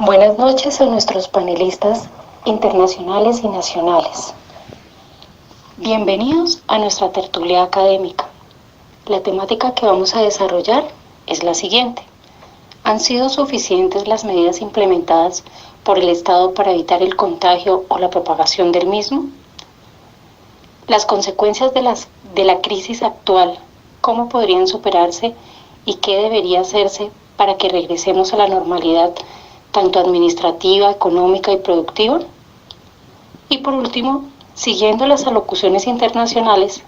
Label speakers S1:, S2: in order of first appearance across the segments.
S1: Buenas noches a nuestros panelistas internacionales y nacionales. Bienvenidos a nuestra tertulia académica. La temática que vamos a desarrollar es la siguiente. ¿Han sido suficientes las medidas implementadas por el Estado para evitar el contagio o la propagación del mismo? Las consecuencias de la crisis actual, ¿cómo podrían superarse y qué debería hacerse para que regresemos a la normalidad tanto administrativa, económica y productiva? Y por último, siguiendo las alocuciones internacionales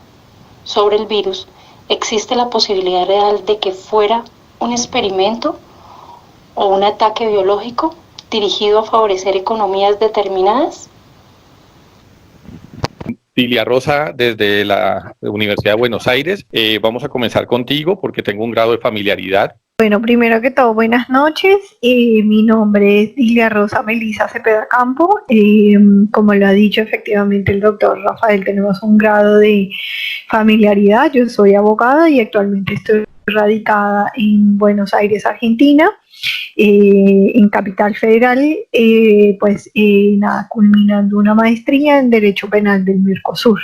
S1: sobre el virus, ¿existe la posibilidad real de que fuera un experimento o un ataque biológico dirigido a favorecer economías determinadas?
S2: Dilia Rosa, desde la Universidad de Buenos Aires. Vamos a comenzar contigo porque tengo un grado de familiaridad.
S3: Bueno, primero que todo, buenas noches. Mi nombre es Dilia Rosa Melisa Cepeda Campo. Como lo ha dicho efectivamente el doctor Rafael, tenemos un grado de familiaridad. Yo soy abogada y actualmente estoy radicada en Buenos Aires, Argentina. En Capital Federal, culminando una maestría en Derecho Penal del Mercosur.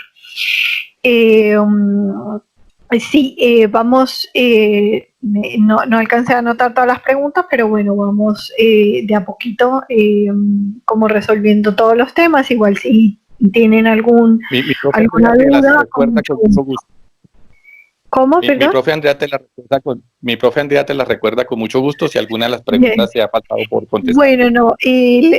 S3: No alcancé a anotar todas las preguntas, pero bueno, vamos de a poquito como resolviendo todos los temas. Igual si tienen alguna duda, con mucho gusto. ¿Cómo?
S2: Mi profe Andrea te la recuerda con mucho gusto si alguna de las preguntas se ha faltado por contestar.
S3: Bueno, no,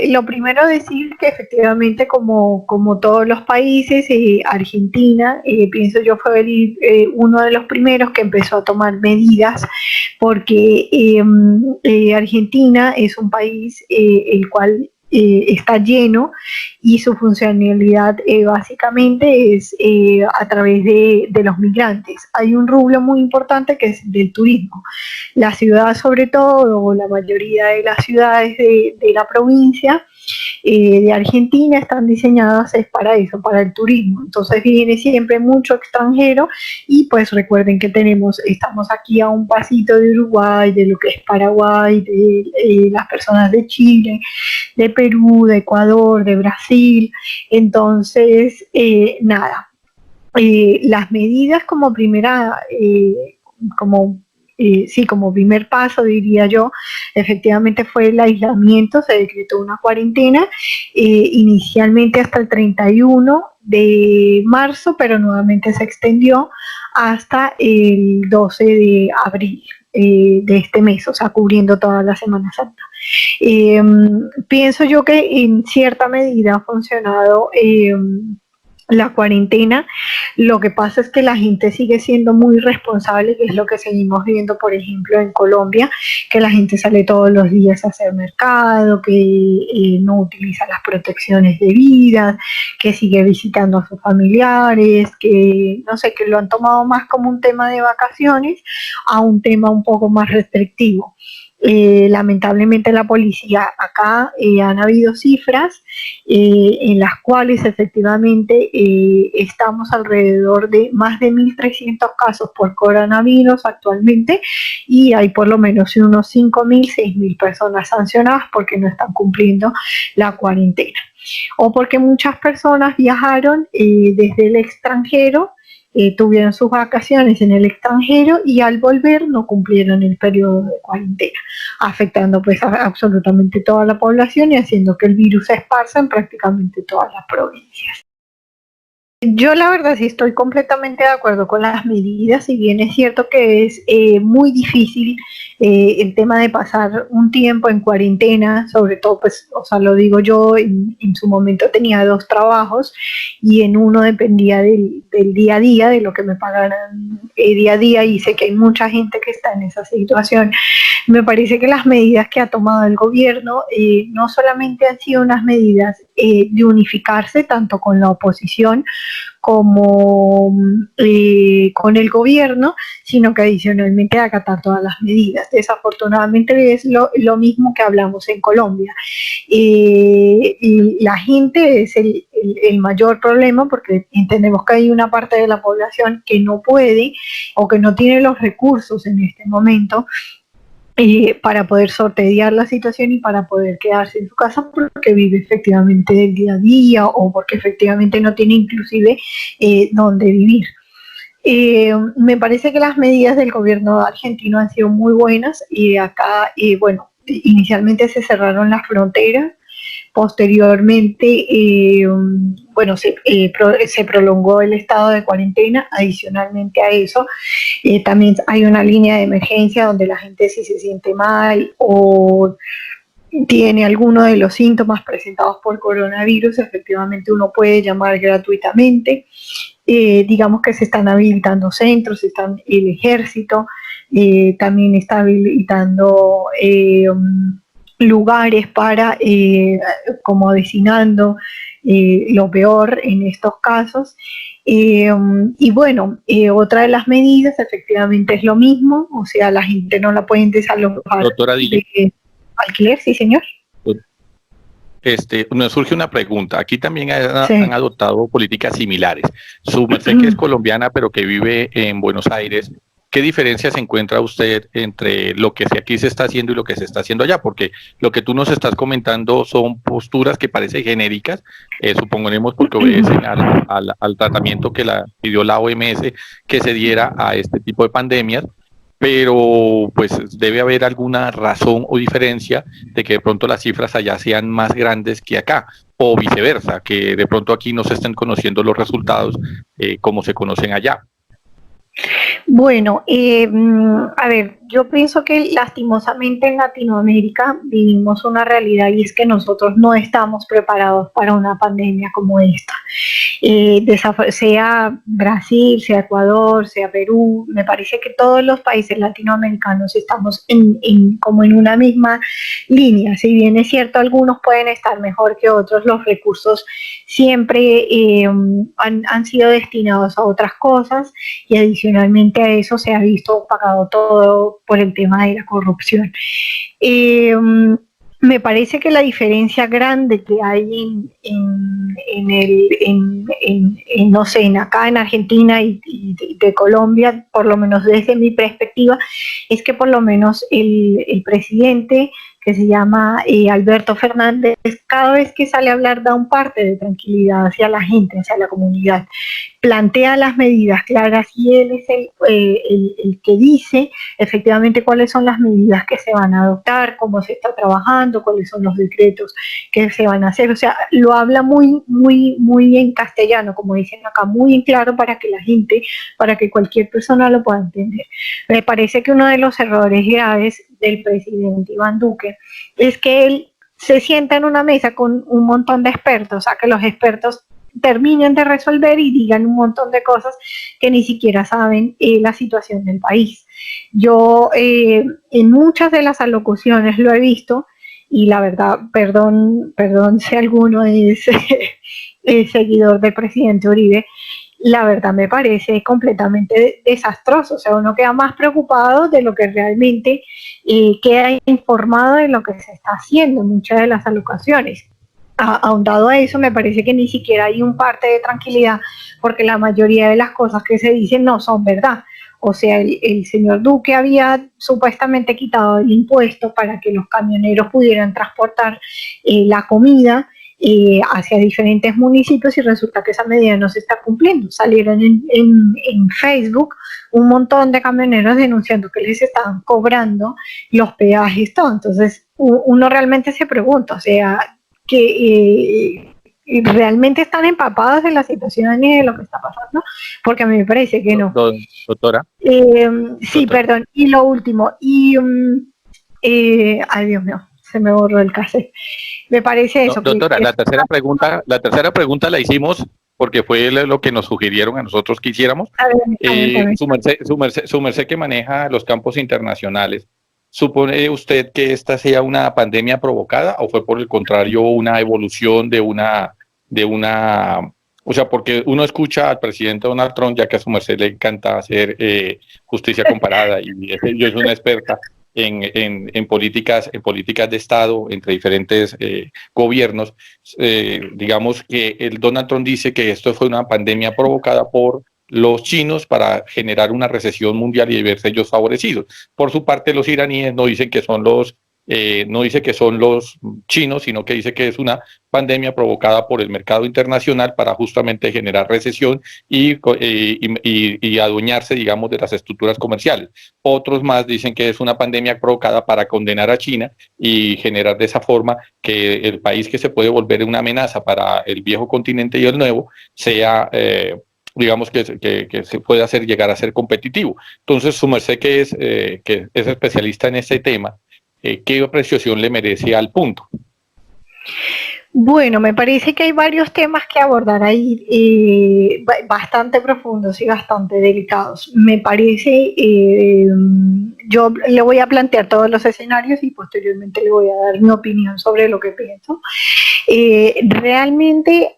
S3: lo primero decir que efectivamente como todos los países, Argentina, pienso yo fue uno de los primeros que empezó a tomar medidas porque Argentina es un país el cual está lleno y su funcionalidad básicamente es a través de los migrantes. Hay un rubro muy importante que es del turismo. La ciudad, sobre todo, o la mayoría de las ciudades de la provincia de Argentina están diseñadas para eso, para el turismo. Entonces viene siempre mucho extranjero y pues recuerden que estamos aquí a un pasito de Uruguay, de lo que es Paraguay, de las personas de Chile, de Perú, de Ecuador, de Brasil. Entonces, las medidas como como primer paso, diría yo, efectivamente fue el aislamiento. Se decretó una cuarentena inicialmente hasta el 31 de marzo, pero nuevamente se extendió hasta el 12 de abril de este mes, o sea, cubriendo toda la Semana Santa. Pienso yo que en cierta medida ha funcionado la cuarentena. Lo que pasa es que la gente sigue siendo muy responsable, que es lo que seguimos viendo, por ejemplo, en Colombia, que la gente sale todos los días a hacer mercado, que no utiliza las protecciones debidas, que sigue visitando a sus familiares, que no sé, que lo han tomado más como un tema de vacaciones a un tema un poco más restrictivo. Lamentablemente la policía acá han habido cifras en las cuales efectivamente estamos alrededor de más de 1.300 casos por coronavirus actualmente y hay por lo menos unos 5.000, 6.000 personas sancionadas porque no están cumpliendo la cuarentena o porque muchas personas viajaron desde el extranjero, tuvieron sus vacaciones en el extranjero y al volver no cumplieron el periodo de cuarentena, afectando pues absolutamente toda la población y haciendo que el virus se esparza en prácticamente todas las provincias. Yo la verdad sí estoy completamente de acuerdo con las medidas, si bien es cierto que es muy difícil el tema de pasar un tiempo en cuarentena, sobre todo pues, o sea, lo digo yo, en su momento tenía 2 trabajos y en uno dependía del día a día, de lo que me pagaran día a día, y sé que hay mucha gente que está en esa situación. Me parece que las medidas que ha tomado el gobierno no solamente han sido unas medidas de unificarse tanto con la oposición como con el gobierno, sino que adicionalmente acatar todas las medidas. Desafortunadamente es lo mismo que hablamos en Colombia. Y la gente es el mayor problema porque entendemos que hay una parte de la población que no puede o que no tiene los recursos en este momento para poder sortear la situación y para poder quedarse en su casa porque vive efectivamente del día a día o porque efectivamente no tiene inclusive dónde vivir. Me parece que las medidas del gobierno argentino han sido muy buenas y acá, bueno, inicialmente se cerraron las fronteras, posteriormente, bueno, se prolongó el estado de cuarentena. Adicionalmente a eso, también hay una línea de emergencia donde la gente, si se siente mal o tiene alguno de los síntomas presentados por coronavirus, efectivamente uno puede llamar gratuitamente. Digamos que se están habilitando centros, el ejército también está habilitando lugares para, como destinando lo peor en estos casos. Y bueno, otra de las medidas efectivamente es lo mismo, o sea, la gente no la pueden desalojar.
S2: Doctora Dile.
S3: Alquiler, sí, señor.
S2: Nos surge una pregunta. Aquí también han adoptado políticas similares. Su merced, que es colombiana, pero que vive en Buenos Aires, ¿qué diferencias encuentra usted entre lo que aquí se está haciendo y lo que se está haciendo allá? Porque lo que tú nos estás comentando son posturas que parecen genéricas, suponemos porque obedecen al tratamiento que pidió la OMS que se diera a este tipo de pandemias, pero pues debe haber alguna razón o diferencia de que de pronto las cifras allá sean más grandes que acá, o viceversa, que de pronto aquí no se estén conociendo los resultados como se conocen allá.
S3: Bueno, a ver, yo pienso que lastimosamente en Latinoamérica vivimos una realidad y es que nosotros no estamos preparados para una pandemia como esta. Sea Brasil, sea Ecuador, sea Perú, me parece que todos los países latinoamericanos estamos como en una misma línea. Si bien es cierto, algunos pueden estar mejor que otros, los recursos siempre han sido destinados a otras cosas y adicionalmente a eso se ha visto opacado todo por el tema de la corrupción. Me parece que la diferencia grande que hay no sé, acá en Argentina y de Colombia, por lo menos desde mi perspectiva, es que por lo menos el presidente, que se llama Alberto Fernández, cada vez que sale a hablar da un parte de tranquilidad hacia la gente, hacia la comunidad. Plantea las medidas claras y él es el que dice efectivamente cuáles son las medidas que se van a adoptar, cómo se está trabajando, cuáles son los decretos que se van a hacer. O sea, lo habla muy en castellano, como dicen acá, muy en claro para que la gente, para que cualquier persona lo pueda entender. Me parece que uno de los errores graves del presidente Iván Duque es que él se sienta en una mesa con un montón de expertos, o sea, que los expertos terminen de resolver y digan un montón de cosas que ni siquiera saben la situación del país. Yo en muchas de las alocuciones lo he visto y la verdad, perdón si alguno es seguidor del presidente Uribe, la verdad me parece completamente desastroso. O sea, uno queda más preocupado de lo que realmente queda informado de lo que se está haciendo en muchas de las alocuciones. Ahondado a eso, me parece que ni siquiera hay un parte de tranquilidad, porque la mayoría de las cosas que se dicen no son verdad. O sea, el señor Duque había supuestamente quitado el impuesto para que los camioneros pudieran transportar la comida hacia diferentes municipios y resulta que esa medida no se está cumpliendo. Salieron en Facebook un montón de camioneros denunciando que les estaban cobrando los peajes, todo. Entonces uno realmente se pregunta, o sea, que realmente están empapados de la situación y de lo que está pasando, porque a mí me parece que no.
S2: Doctora.
S3: Sí, perdón. Y lo último, ay Dios mío, se me borró el cassette. Me parece eso.
S2: Doctora, la tercera pregunta la hicimos porque fue lo que nos sugirieron a nosotros que hiciéramos. Su merced que maneja los campos internacionales, ¿supone usted que esta sea una pandemia provocada o fue por el contrario una evolución de una, o sea, porque uno escucha al presidente Donald Trump, ya que a su merced le encanta hacer justicia comparada y yo soy una experta en políticas de Estado entre diferentes gobiernos, digamos que el Donald Trump dice que esto fue una pandemia provocada por los chinos para generar una recesión mundial y verse ellos favorecidos. Por su parte, los iraníes no dicen que son los chinos, sino que dice que es una pandemia provocada por el mercado internacional para justamente generar recesión y adueñarse, digamos, de las estructuras comerciales. Otros más dicen que es una pandemia provocada para condenar a China y generar de esa forma que el país que se puede volver una amenaza para el viejo continente y el nuevo sea digamos que se puede hacer llegar a ser competitivo. Entonces, su merced que es especialista en este tema, ¿qué apreciación le merece al punto?
S3: Bueno, me parece que hay varios temas que abordar ahí, bastante profundos y bastante delicados. Me parece, yo le voy a plantear todos los escenarios y posteriormente le voy a dar mi opinión sobre lo que pienso. Realmente,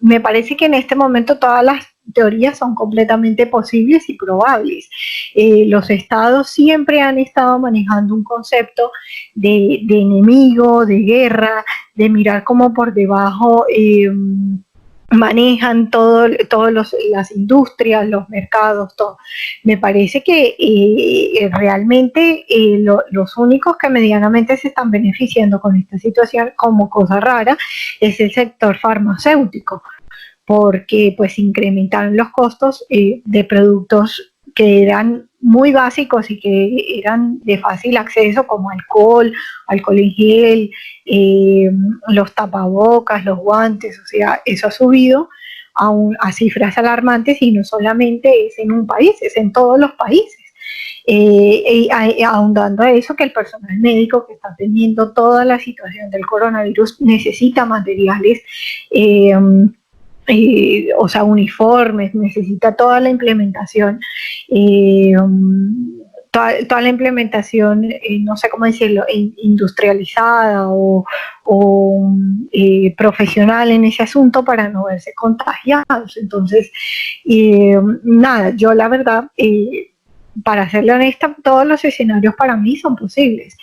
S3: me parece que en este momento todas las teorías son completamente posibles y probables. Los estados siempre han estado manejando un concepto de enemigo, de guerra, de mirar como por debajo manejan todas las industrias, los mercados, todo. Me parece que realmente los únicos que medianamente se están beneficiando con esta situación como cosa rara es el sector farmacéutico, porque pues incrementaron los costos de productos que eran muy básicos y que eran de fácil acceso, como alcohol en gel, los tapabocas, los guantes. O sea, eso ha subido a cifras alarmantes, y no solamente es en un país, es en todos los países. Ahondando a eso, que el personal médico que está atendiendo toda la situación del coronavirus necesita materiales, o sea, uniformes, necesita toda la implementación, toda la implementación, no sé cómo decirlo, industrializada o profesional en ese asunto para no verse contagiados. Entonces, nada, yo la verdad, para serle honesta, todos los escenarios para mí son posibles.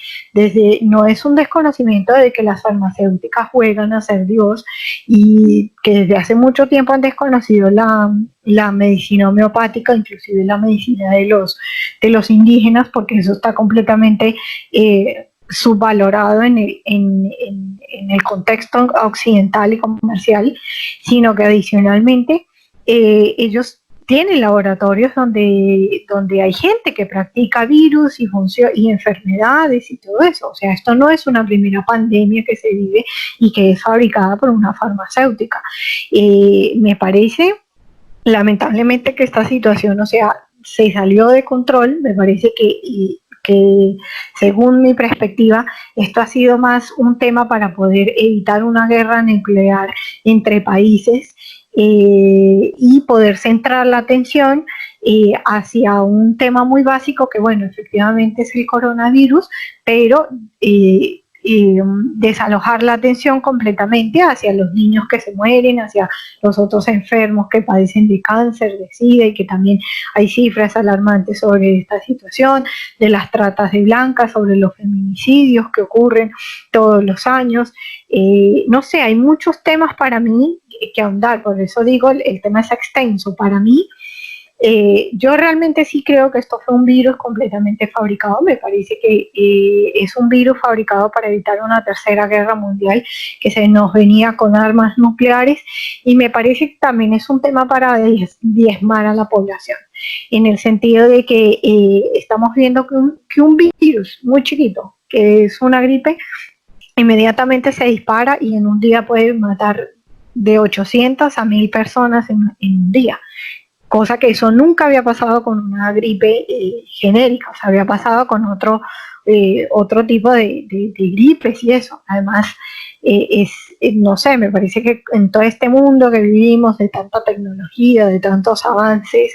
S3: No es un desconocimiento de que las farmacéuticas juegan a ser Dios, y que desde hace mucho tiempo han desconocido la medicina homeopática, inclusive la medicina de los indígenas, porque eso está completamente subvalorado en el contexto occidental y comercial, sino que adicionalmente ellos tienen laboratorios donde hay gente que practica virus y enfermedades y todo eso. O sea, esto no es una primera pandemia que se vive y que es fabricada por una farmacéutica. Me parece, lamentablemente, que esta situación, o sea, se salió de control. Me parece que según mi perspectiva, esto ha sido más un tema para poder evitar una guerra nuclear entre países, y poder centrar la atención hacia un tema muy básico, que bueno, efectivamente es el coronavirus, pero desalojar la atención completamente hacia los niños que se mueren, hacia los otros enfermos que padecen de cáncer, de SIDA, y que también hay cifras alarmantes sobre esta situación, de las tratas de blancas, sobre los feminicidios que ocurren todos los años. No sé, hay muchos temas para mí que ahondar, por eso digo, el tema es extenso. Para mí, yo realmente sí creo que esto fue un virus completamente fabricado. Me parece que es un virus fabricado para evitar una tercera guerra mundial, que se nos venía con armas nucleares, y me parece que también es un tema para diezmar a la población, en el sentido de que estamos viendo que un virus muy chiquito, que es una gripe, inmediatamente se dispara y en un día puede matar de 800 a 1000 personas en un día, cosa que eso nunca había pasado con una gripe genérica. O sea, había pasado con otro tipo de gripes y eso. Además, no sé, me parece que en todo este mundo que vivimos, de tanta tecnología, de tantos avances,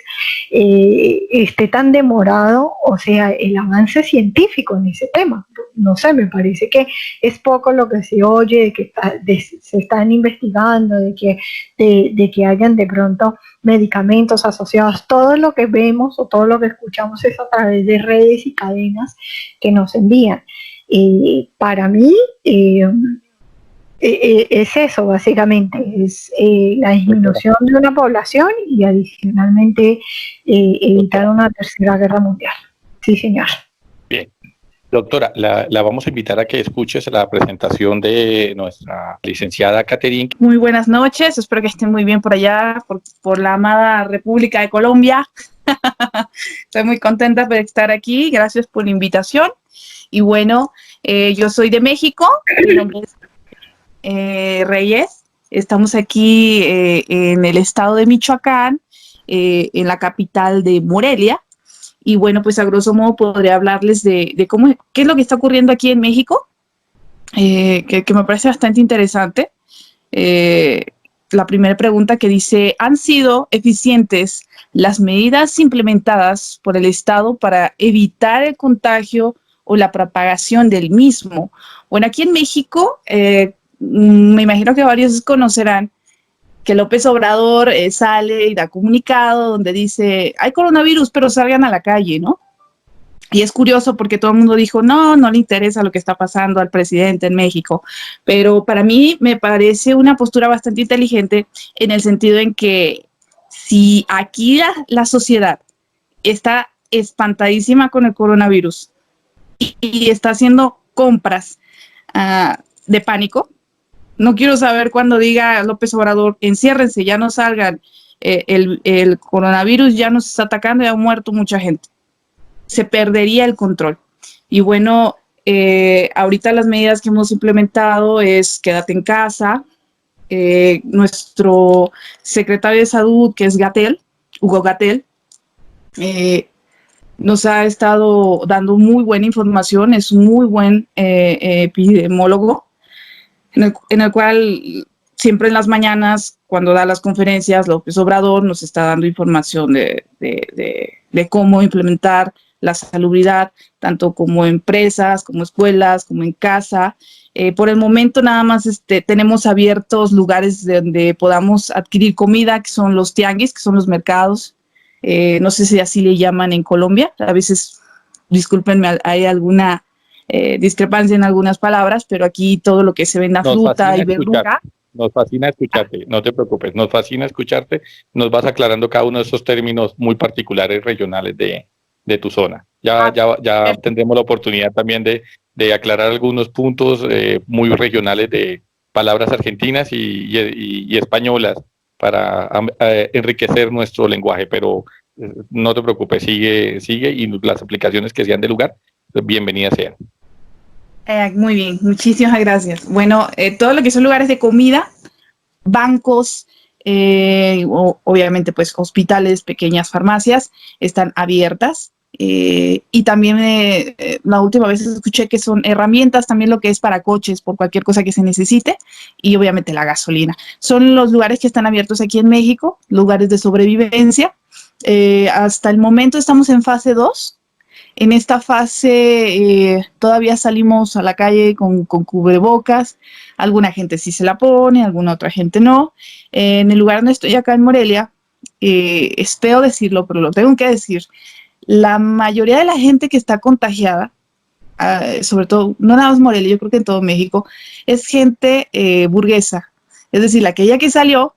S3: esté tan demorado, o sea, el avance científico en ese tema. No sé, me parece que es poco lo que se oye, de que se están investigando, de que hayan de pronto medicamentos asociados. Todo lo que vemos o todo lo que escuchamos es a través de redes y cadenas que nos envían. Para mí, Es eso, básicamente, es la disminución de una población y adicionalmente evitar una tercera guerra mundial. Sí, señor.
S2: Bien. Doctora, la vamos a invitar a que escuches la presentación de nuestra licenciada Catherine.
S4: Muy buenas noches, espero que estén muy bien por allá, por la amada República de Colombia. Estoy muy contenta de estar aquí, gracias por la invitación. Y bueno, yo soy de México, mi nombre es Reyes, estamos aquí en el estado de Michoacán, en la capital de Morelia. Y bueno, pues a grosso modo podría hablarles de qué es lo que está ocurriendo aquí en México, que me parece bastante interesante. La primera pregunta que dice, ¿han sido eficientes las medidas implementadas por el Estado para evitar el contagio o la propagación del mismo? Bueno, aquí en México, me imagino que varios conocerán que López Obrador sale y da comunicado donde dice, hay coronavirus, pero salgan a la calle, ¿no? Y es curioso porque todo el mundo dijo, no le interesa lo que está pasando al presidente en México. Pero para mí me parece una postura bastante inteligente en el sentido en que si aquí la sociedad está espantadísima con el coronavirus y está haciendo compras de pánico, no quiero saber cuando diga López Obrador, enciérrense, ya no salgan, el coronavirus ya nos está atacando y ha muerto mucha gente. Se perdería el control. Y bueno, ahorita las medidas que hemos implementado es quédate en casa. Nuestro secretario de Salud, que es Hugo Gatell, nos ha estado dando muy buena información, es un muy buen epidemiólogo, en el cual siempre en las mañanas, cuando da las conferencias, López Obrador nos está dando información de cómo implementar la salubridad, tanto como empresas, como escuelas, como en casa. Por el momento nada más tenemos abiertos lugares donde podamos adquirir comida, que son los tianguis, que son los mercados. No sé si así le llaman en Colombia. A veces, discúlpenme, hay alguna discrepancia en algunas palabras, pero aquí todo lo que se venda fruta y verdura.
S2: Nos fascina escucharte, no te preocupes, nos fascina escucharte. Nos vas aclarando cada uno de esos términos muy particulares regionales de tu zona. Ya tendremos la oportunidad también de aclarar algunos puntos muy regionales de palabras argentinas y españolas para enriquecer nuestro lenguaje, pero no te preocupes, sigue y las aplicaciones que sean de lugar, bienvenidas sean.
S4: Muy bien, muchísimas gracias. Bueno, todo lo que son lugares de comida, bancos, obviamente pues hospitales, pequeñas farmacias están abiertas. Y también la última vez escuché que son herramientas también lo que es para coches, por cualquier cosa que se necesite, y obviamente la gasolina. Son los lugares que están abiertos aquí en México, lugares de sobrevivencia. Hasta el momento estamos en fase 2. En esta fase todavía salimos a la calle con cubrebocas, alguna gente sí se la pone, alguna otra gente no. En el lugar donde estoy acá en Morelia, es feo decirlo, pero lo tengo que decir, la mayoría de la gente que está contagiada, sobre todo, no nada más Morelia, yo creo que en todo México, es gente burguesa. Es decir, aquella que salió,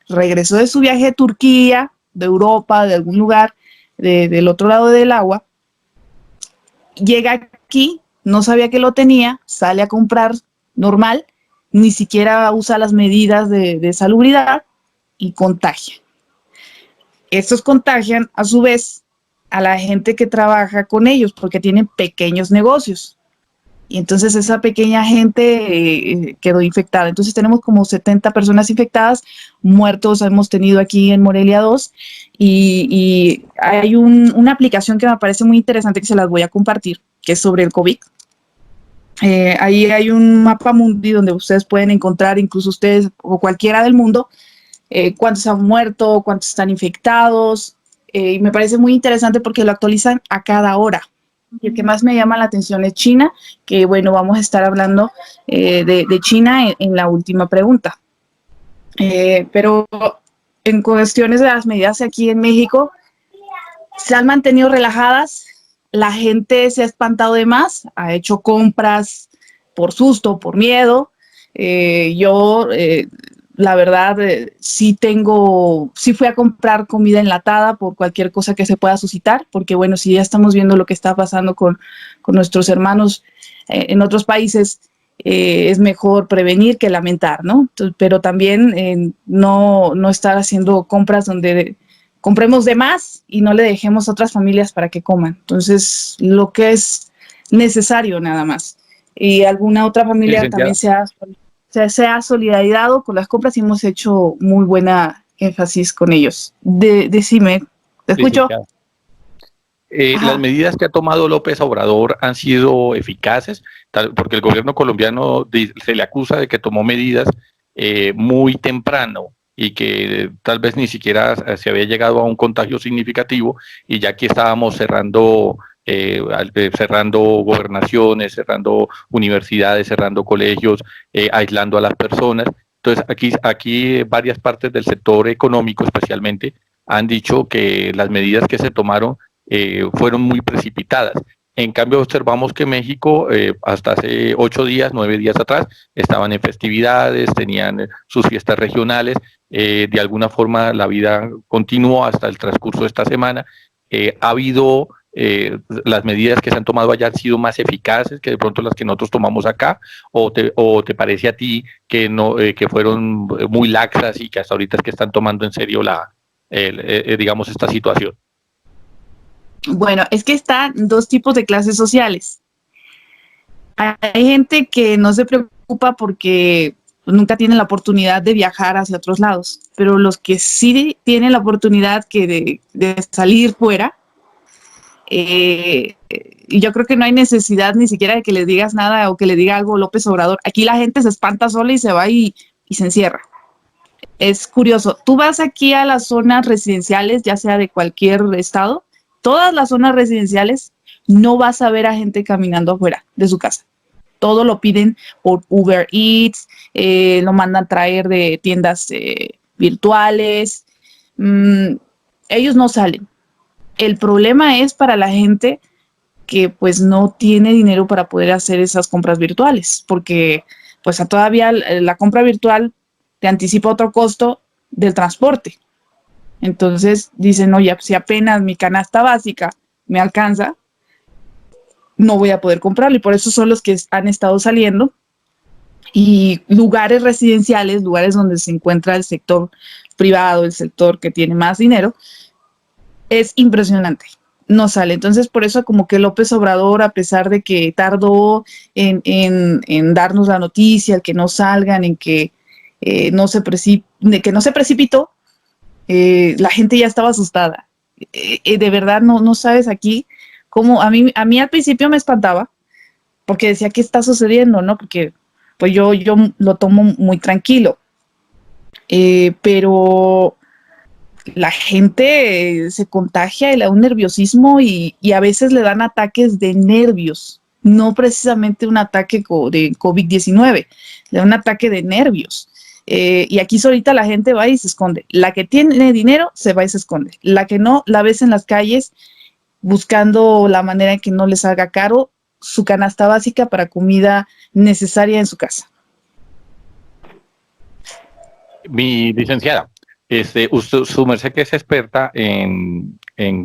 S4: regresó de su viaje de Turquía, de Europa, de algún lugar del otro lado del agua, llega aquí, no sabía que lo tenía, sale a comprar normal, ni siquiera usa las medidas de salubridad y contagia. Estos contagian a su vez a la gente que trabaja con ellos porque tienen pequeños negocios. Y entonces esa pequeña gente quedó infectada. Entonces tenemos como 70 personas infectadas, muertos hemos tenido aquí en Morelia 2. Y hay una aplicación que me parece muy interesante que se las voy a compartir, que es sobre el COVID. Ahí hay un mapa mundi donde ustedes pueden encontrar, incluso ustedes o cualquiera del mundo, cuántos han muerto, cuántos están infectados. Y me parece muy interesante porque lo actualizan a cada hora. Y el que más me llama la atención es China, que bueno, vamos a estar hablando de China en la última pregunta. Pero en cuestiones de las medidas aquí en México, se han mantenido relajadas, la gente se ha espantado de más, ha hecho compras por susto, por miedo, La verdad, sí fui a comprar comida enlatada por cualquier cosa que se pueda suscitar, porque bueno, si ya estamos viendo lo que está pasando con nuestros hermanos en otros países, es mejor prevenir que lamentar, ¿no? Entonces, pero también no estar haciendo compras donde compremos de más y no le dejemos a otras familias para que coman. Entonces, lo que es necesario nada más. Y alguna otra familia también se ha solidarizado con las compras y hemos hecho muy buena énfasis con ellos. Decime, ¿te escucho?
S2: Las medidas que ha tomado López Obrador han sido eficaces, porque el gobierno colombiano se le acusa de que tomó medidas muy temprano y que tal vez ni siquiera se había llegado a un contagio significativo, y ya aquí estábamos cerrando gobernaciones, cerrando universidades, cerrando colegios, aislando a las personas. Entonces aquí varias partes del sector económico especialmente han dicho que las medidas que se tomaron fueron muy precipitadas. En cambio, observamos que México, hasta hace 8 días, 9 días atrás, estaban en festividades, tenían sus fiestas regionales, de alguna forma la vida continuó hasta el transcurso de esta semana. Ha habido, las medidas que se han tomado allá han sido más eficaces que de pronto las que nosotros tomamos acá, o te parece a ti que no, que fueron muy laxas y que hasta ahorita es que están tomando en serio digamos, esta situación?
S4: Bueno, es que están dos tipos de clases sociales. Hay gente que no se preocupa porque nunca tienen la oportunidad de viajar hacia otros lados, pero los que sí tienen la oportunidad de salir fuera, y yo creo que no hay necesidad ni siquiera de que le digas nada o que le diga algo López Obrador. Aquí la gente se espanta sola y se va y se encierra. Es curioso, tú vas aquí a las zonas residenciales, ya sea de cualquier estado, todas las zonas residenciales, no vas a ver a gente caminando afuera de su casa. Todo lo piden por Uber Eats, lo mandan traer de tiendas virtuales. Ellos no salen. El problema es para la gente que pues no tiene dinero para poder hacer esas compras virtuales, porque pues todavía la compra virtual te anticipa otro costo del transporte. Entonces dicen, oye, si apenas mi canasta básica me alcanza, no voy a poder comprarlo, y por eso son los que han estado saliendo. Y lugares residenciales, lugares donde se encuentra el sector privado, el sector que tiene más dinero, es impresionante, no sale. Entonces por eso como que López Obrador, a pesar de que tardó en darnos la noticia, el que no salgan, en que no se precipitó, la gente ya estaba asustada. De verdad no sabes aquí cómo. A mí al principio me espantaba porque decía, ¿qué está sucediendo? ¿No? Porque pues yo lo tomo muy tranquilo, pero la gente se contagia y le da un nerviosismo y a veces le dan ataques de nervios, no precisamente un ataque de COVID-19, le da un ataque de nervios. Y aquí solita la gente va y se esconde. La que tiene dinero se va y se esconde. La que no, la ves en las calles buscando la manera en que no les haga caro su canasta básica para comida necesaria en su casa.
S2: Mi licenciada, su merced, que es experta en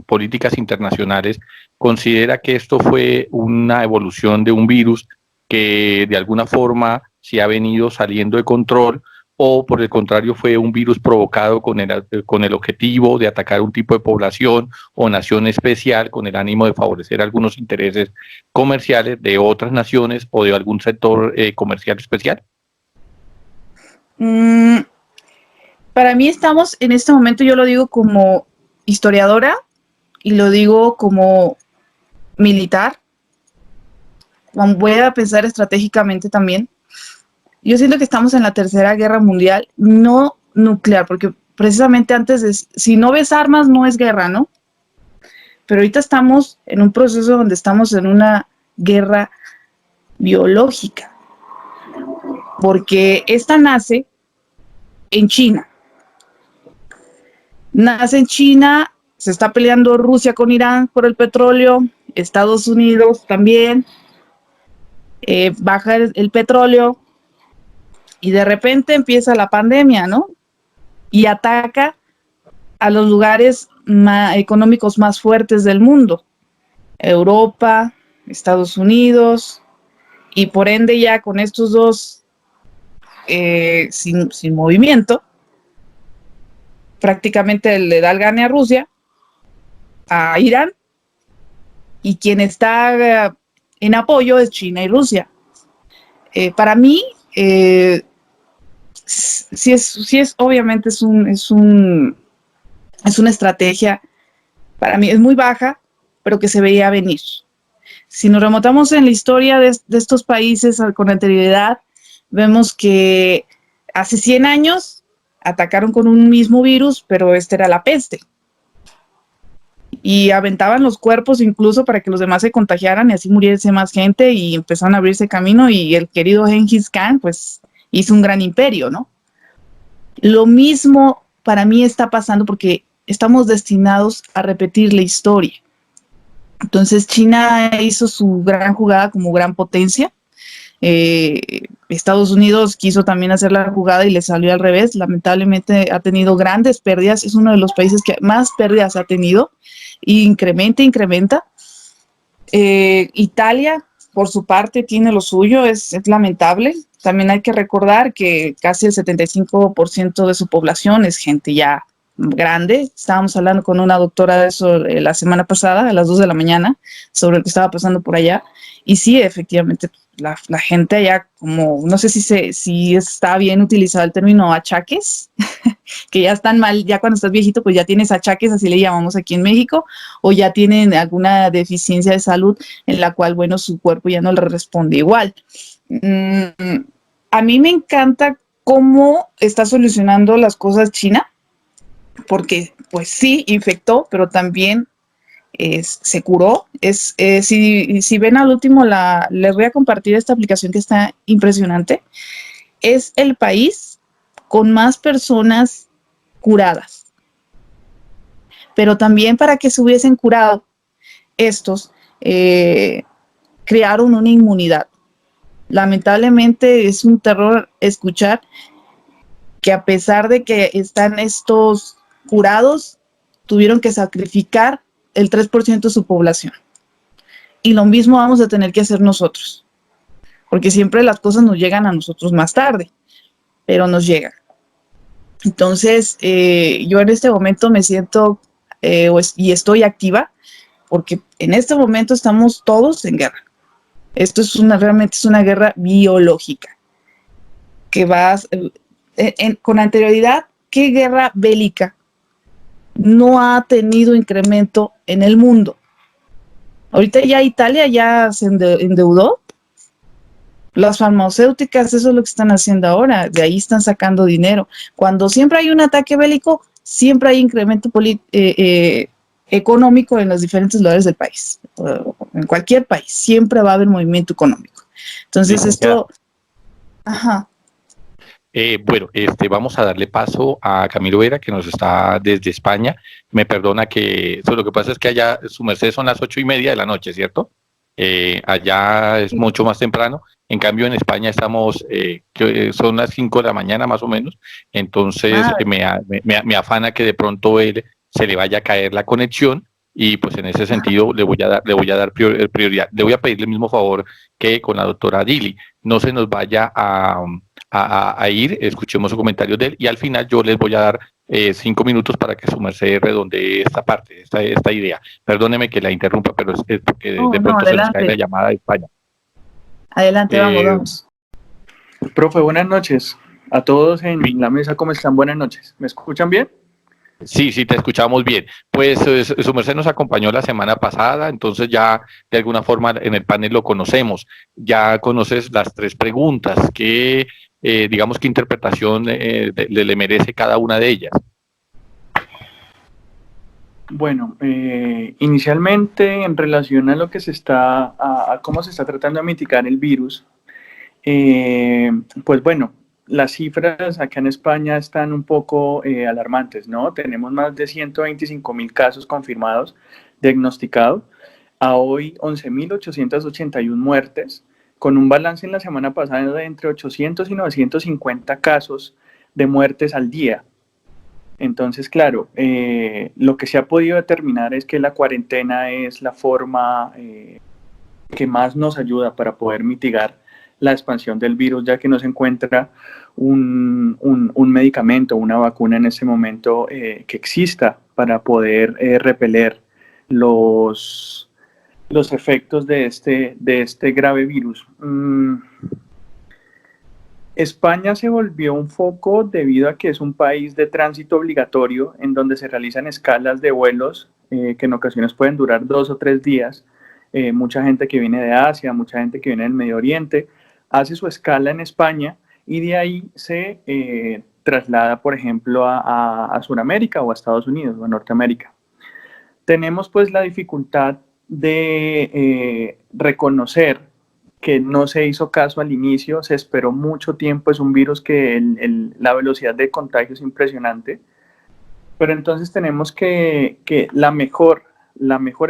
S2: políticas internacionales, ¿considera que esto fue una evolución de un virus que de alguna forma se ha venido saliendo de control, o por el contrario fue un virus provocado con el objetivo de atacar un tipo de población o nación especial con el ánimo de favorecer algunos intereses comerciales de otras naciones o de algún sector comercial especial?
S4: Para mí estamos en este momento, yo lo digo como historiadora y lo digo como militar, voy a pensar estratégicamente también. Yo siento que estamos en la Tercera Guerra Mundial, no nuclear, porque precisamente antes si no ves armas no es guerra, ¿no? Pero ahorita estamos en un proceso donde estamos en una guerra biológica, porque esta nace en China. Nace en China, se está peleando Rusia con Irán por el petróleo, Estados Unidos también, baja el petróleo, Y de repente empieza la pandemia, ¿no? Y ataca a los lugares económicos más fuertes del mundo, Europa, Estados Unidos, y por ende ya con estos dos sin movimiento, prácticamente le da el gane a Rusia, a Irán, y quien está en apoyo es China y Rusia. Para mí, sí es obviamente es una estrategia, para mí es muy baja, pero que se veía venir. Si nos remontamos en la historia de estos países con anterioridad, vemos que hace 100 años atacaron con un mismo virus, pero este era la peste. Y aventaban los cuerpos incluso para que los demás se contagiaran y así muriese más gente y empezaron a abrirse camino, y el querido Genghis Khan pues hizo un gran imperio, ¿no? Lo mismo para mí está pasando porque estamos destinados a repetir la historia. Entonces China hizo su gran jugada como gran potencia. Estados Unidos quiso también hacer la jugada y le salió al revés. Lamentablemente ha tenido grandes pérdidas, es uno de los países que más pérdidas ha tenido, y incrementa. Italia, por su parte, tiene lo suyo, es lamentable. También hay que recordar que casi el 75% de su población es gente ya grande. Estábamos hablando con una doctora de eso la semana pasada, a las 2 de la mañana, sobre lo que estaba pasando por allá. Y sí, efectivamente, la gente allá, como, no sé si está bien utilizado el término achaques, que ya están mal, ya cuando estás viejito, pues ya tienes achaques, así le llamamos aquí en México, o ya tienen alguna deficiencia de salud en la cual, bueno, su cuerpo ya no le responde igual. A mí me encanta cómo está solucionando las cosas China, porque pues sí, infectó, pero también se curó. Si ven al último, les voy a compartir esta aplicación que está impresionante. Es el país con más personas curadas. Pero también para que se hubiesen curado estos, crearon una inmunidad. Lamentablemente es un terror escuchar que a pesar de que están estos curados, tuvieron que sacrificar el 3% de su población. Y lo mismo vamos a tener que hacer nosotros, porque siempre las cosas nos llegan a nosotros más tarde, pero nos llegan. Entonces, yo en este momento me siento y estoy activa, porque en este momento estamos todos en guerra. Esto realmente es una guerra biológica, que va con anterioridad. ¿Qué guerra bélica no ha tenido incremento en el mundo? Ahorita ya Italia ya se endeudó. Las farmacéuticas, eso es lo que están haciendo ahora, de ahí están sacando dinero. Cuando siempre hay un ataque bélico, siempre hay incremento económico en los diferentes lugares del país. En cualquier país, siempre va a haber movimiento económico. Entonces esto... Ajá.
S2: Bueno, vamos a darle paso a Camilo Vera, que nos está desde España. Me perdona que lo que pasa es que allá su merced son las 8:30 de la noche, ¿cierto? Allá es mucho más temprano. En cambio, en España estamos, son las 5 de la mañana más o menos. Entonces, me afana que de pronto se le vaya a caer la conexión. Y pues en ese sentido le voy a dar prioridad. Le voy a pedirle el mismo favor que con la doctora Dili. No se nos vaya a ir, escuchemos su comentario de él, y al final yo les voy a dar 5 minutos para que su merced redondee esta parte, esta idea. Perdóneme que la interrumpa, pero es porque de pronto se nos cae la llamada de España.
S4: Adelante, vamos.
S5: Profe, buenas noches. A todos en la mesa, ¿cómo están? Buenas noches. ¿Me escuchan bien?
S2: Sí, te escuchamos bien. Pues su merced nos acompañó la semana pasada, entonces ya de alguna forma en el panel lo conocemos. Ya conoces las 3 preguntas. ¿Qué, digamos, qué interpretación le merece cada una de ellas?
S5: Bueno, inicialmente en relación a lo que a cómo se está tratando de mitigar el virus, pues bueno, las cifras acá en España están un poco alarmantes, ¿no? Tenemos más de 125.000 casos confirmados, diagnosticados, a hoy 11.881 muertes, con un balance en la semana pasada de entre 800 y 950 casos de muertes al día. Entonces, claro, lo que se ha podido determinar es que la cuarentena es la forma que más nos ayuda para poder mitigar la expansión del virus, ya que no se encuentra un medicamento, una vacuna en ese momento que exista para poder repeler los efectos de este grave virus. España se volvió un foco debido a que es un país de tránsito obligatorio en donde se realizan escalas de vuelos que en ocasiones pueden durar 2 o 3 días. Mucha gente que viene de Asia, mucha gente que viene del Medio Oriente, hace su escala en España y de ahí se traslada, por ejemplo, a Sudamérica o a Estados Unidos o a Norteamérica. Tenemos pues la dificultad de reconocer que no se hizo caso al inicio, se esperó mucho tiempo, es un virus que la velocidad de contagio es impresionante, pero entonces tenemos que la mejor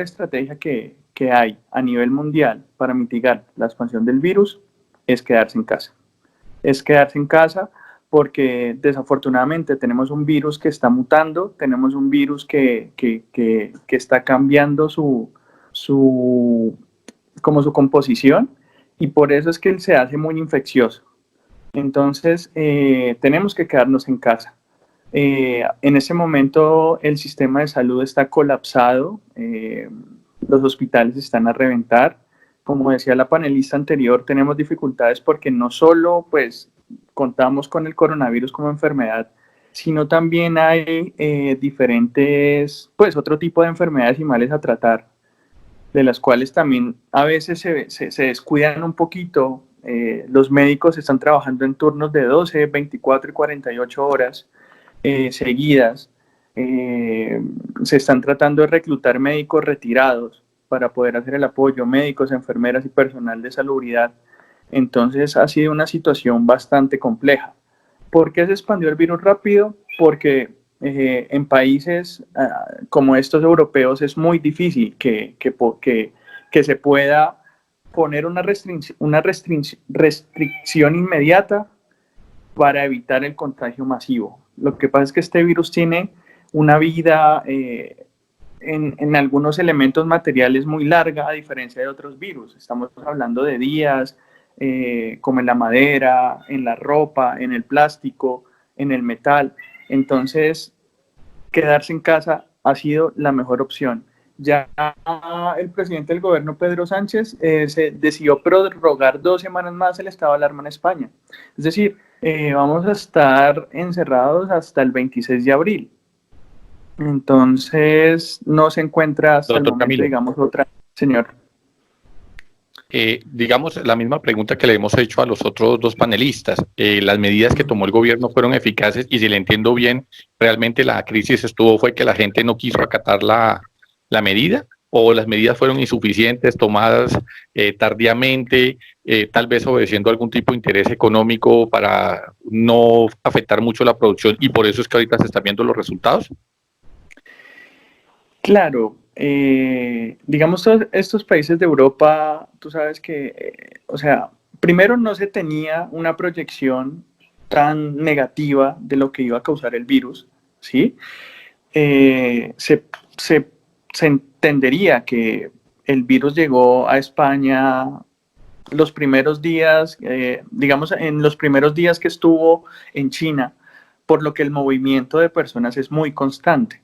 S5: estrategia que hay a nivel mundial para mitigar la expansión del virus es quedarse en casa. Es quedarse en casa porque desafortunadamente tenemos un virus que está mutando, tenemos un virus que está cambiando su composición, y por eso es que él se hace muy infeccioso. Entonces, tenemos que quedarnos en casa. En ese momento el sistema de salud está colapsado, los hospitales están a reventar. Como decía la panelista anterior, tenemos dificultades porque no solo pues, contamos con el coronavirus como enfermedad, sino también hay diferentes, pues otro tipo de enfermedades y males a tratar, de las cuales también a veces se descuidan un poquito. Los médicos están trabajando en turnos de 12, 24 y 48 horas seguidas. Se están tratando de reclutar médicos retirados para poder hacer el apoyo, médicos, enfermeras y personal de salubridad. Entonces ha sido una situación bastante compleja. ¿Por qué se expandió el virus rápido? Porque en países como estos europeos es muy difícil que se pueda poner una restricción inmediata para evitar el contagio masivo. Lo que pasa es que este virus tiene una vida en algunos elementos materiales muy larga, a diferencia de otros virus. Estamos hablando de días, como en la madera, en la ropa, en el plástico, en el metal. Entonces, quedarse en casa ha sido la mejor opción. Ya el presidente del gobierno, Pedro Sánchez, se decidió prorrogar 2 semanas más el estado de alarma en España. Es decir, vamos a estar encerrados hasta el 26 de abril. Entonces, no se encuentra hasta el momento, Camilo, digamos, otra. Señor.
S2: Digamos, la misma pregunta que le hemos hecho a los otros 2 panelistas. ¿Las medidas que tomó el gobierno fueron eficaces? Y si le entiendo bien, ¿realmente la crisis fue que la gente no quiso acatar la medida? ¿O las medidas fueron insuficientes, tomadas tardíamente, tal vez obedeciendo algún tipo de interés económico para no afectar mucho la producción, y por eso es que ahorita se están viendo los resultados?
S5: Claro. Digamos, todos estos países de Europa, tú sabes que, o sea, primero no se tenía una proyección tan negativa de lo que iba a causar el virus, ¿sí? Se entendería que el virus llegó a España los primeros días, digamos, en los primeros días que estuvo en China, por lo que el movimiento de personas es muy constante.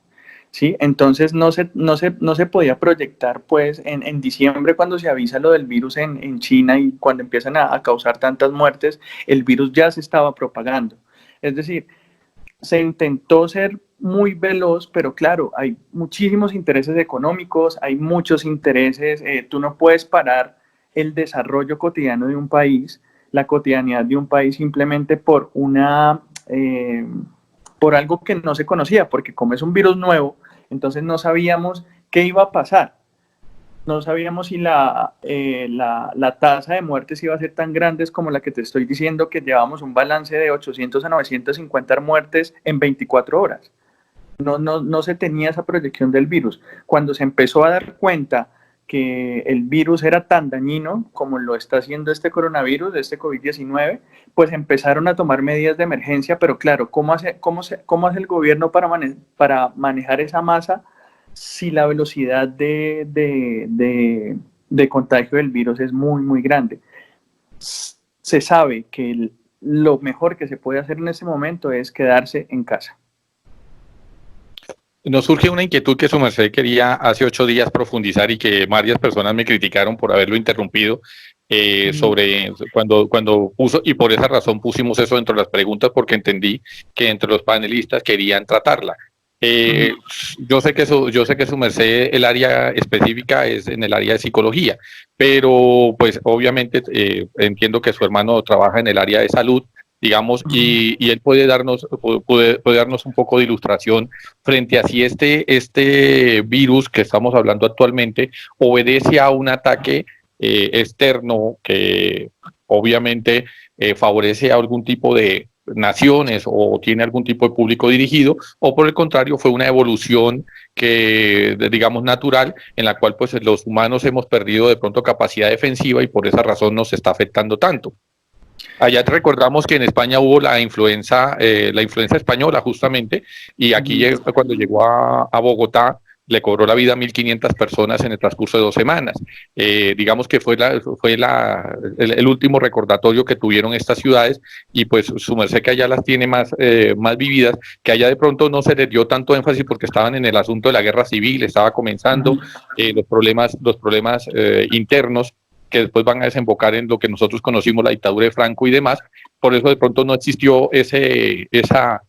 S5: ¿Sí? Entonces no se podía proyectar pues en diciembre, cuando se avisa lo del virus en China y cuando empiezan a causar tantas muertes, el virus ya se estaba propagando. Es decir, se intentó ser muy veloz, pero claro, hay muchísimos intereses económicos, hay muchos intereses, tú no puedes parar el desarrollo cotidiano de un país, la cotidianidad de un país, simplemente por por algo que no se conocía, porque como es un virus nuevo, entonces no sabíamos qué iba a pasar. No sabíamos si la tasa de muertes iba a ser tan grande como la que te estoy diciendo, que llevamos un balance de 800 a 950 muertes en 24 horas. No se tenía esa proyección del virus. Cuando se empezó a dar cuenta que el virus era tan dañino como lo está haciendo este coronavirus, este COVID-19, pues empezaron a tomar medidas de emergencia, pero claro, ¿cómo hace el gobierno para manejar esa masa si la velocidad de contagio del virus es muy, muy grande? Se sabe que lo mejor que se puede hacer en ese momento es quedarse en casa.
S2: Nos surge una inquietud que su merced quería hace 8 días profundizar y que varias personas me criticaron por haberlo interrumpido sobre cuando puso, y por esa razón pusimos eso dentro de las preguntas, porque entendí que entre los panelistas querían tratarla. Yo sé que su merced, el área específica es en el área de psicología, pero pues obviamente entiendo que su hermano trabaja en el área de salud, digamos, y él puede darnos un poco de ilustración frente a si este virus que estamos hablando actualmente obedece a un ataque externo que obviamente favorece a algún tipo de naciones o tiene algún tipo de público dirigido, o por el contrario fue una evolución que, digamos, natural, en la cual pues los humanos hemos perdido de pronto capacidad defensiva y por esa razón nos está afectando tanto. Allá te recordamos que en España hubo la influenza española justamente, y aquí cuando llegó a Bogotá le cobró la vida a 1.500 personas en el transcurso de 2 semanas. Digamos que fue el último recordatorio que tuvieron estas ciudades, y pues su merced que allá las tiene más vividas, que allá de pronto no se les dio tanto énfasis porque estaban en el asunto de la guerra civil, estaba comenzando los problemas internos que después van a desembocar en lo que nosotros conocimos la dictadura de Franco y demás. Por eso de pronto no existió esa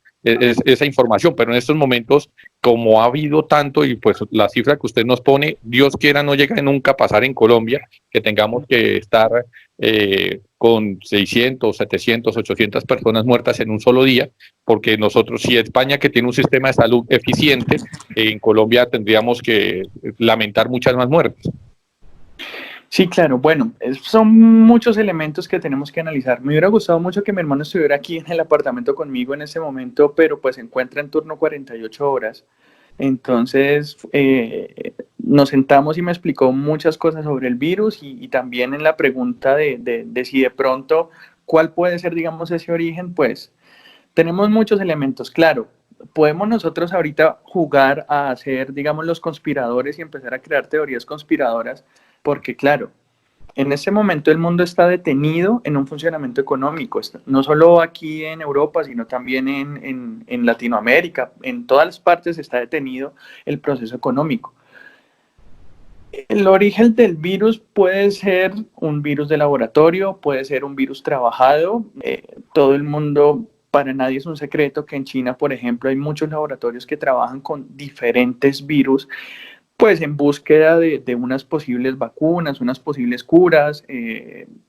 S2: información, pero en estos momentos, como ha habido tanto, y pues la cifra que usted nos pone, Dios quiera no llegue nunca a pasar en Colombia, que tengamos que estar con 600, 700, 800 personas muertas en un solo día, porque nosotros, si España, que tiene un sistema de salud eficiente, en Colombia tendríamos que lamentar muchas más muertes.
S5: Sí, claro. Bueno, son muchos elementos que tenemos que analizar. Me hubiera gustado mucho que mi hermano estuviera aquí en el apartamento conmigo en ese momento, pero pues se encuentra en turno 48 horas. Entonces, nos sentamos y me explicó muchas cosas sobre el virus y también en la pregunta de si de pronto, ¿cuál puede ser, digamos, ese origen? Pues tenemos muchos elementos. Claro, podemos nosotros ahorita jugar a ser, digamos, los conspiradores y empezar a crear teorías conspiradoras, porque claro, en este momento el mundo está detenido en un funcionamiento económico, no solo aquí en Europa, sino también en Latinoamérica, en todas las partes está detenido el proceso económico. El origen del virus puede ser un virus de laboratorio, puede ser un virus trabajado, todo el mundo, para nadie es un secreto que en China, por ejemplo, hay muchos laboratorios que trabajan con diferentes virus, pues en búsqueda de unas posibles vacunas, unas posibles curas.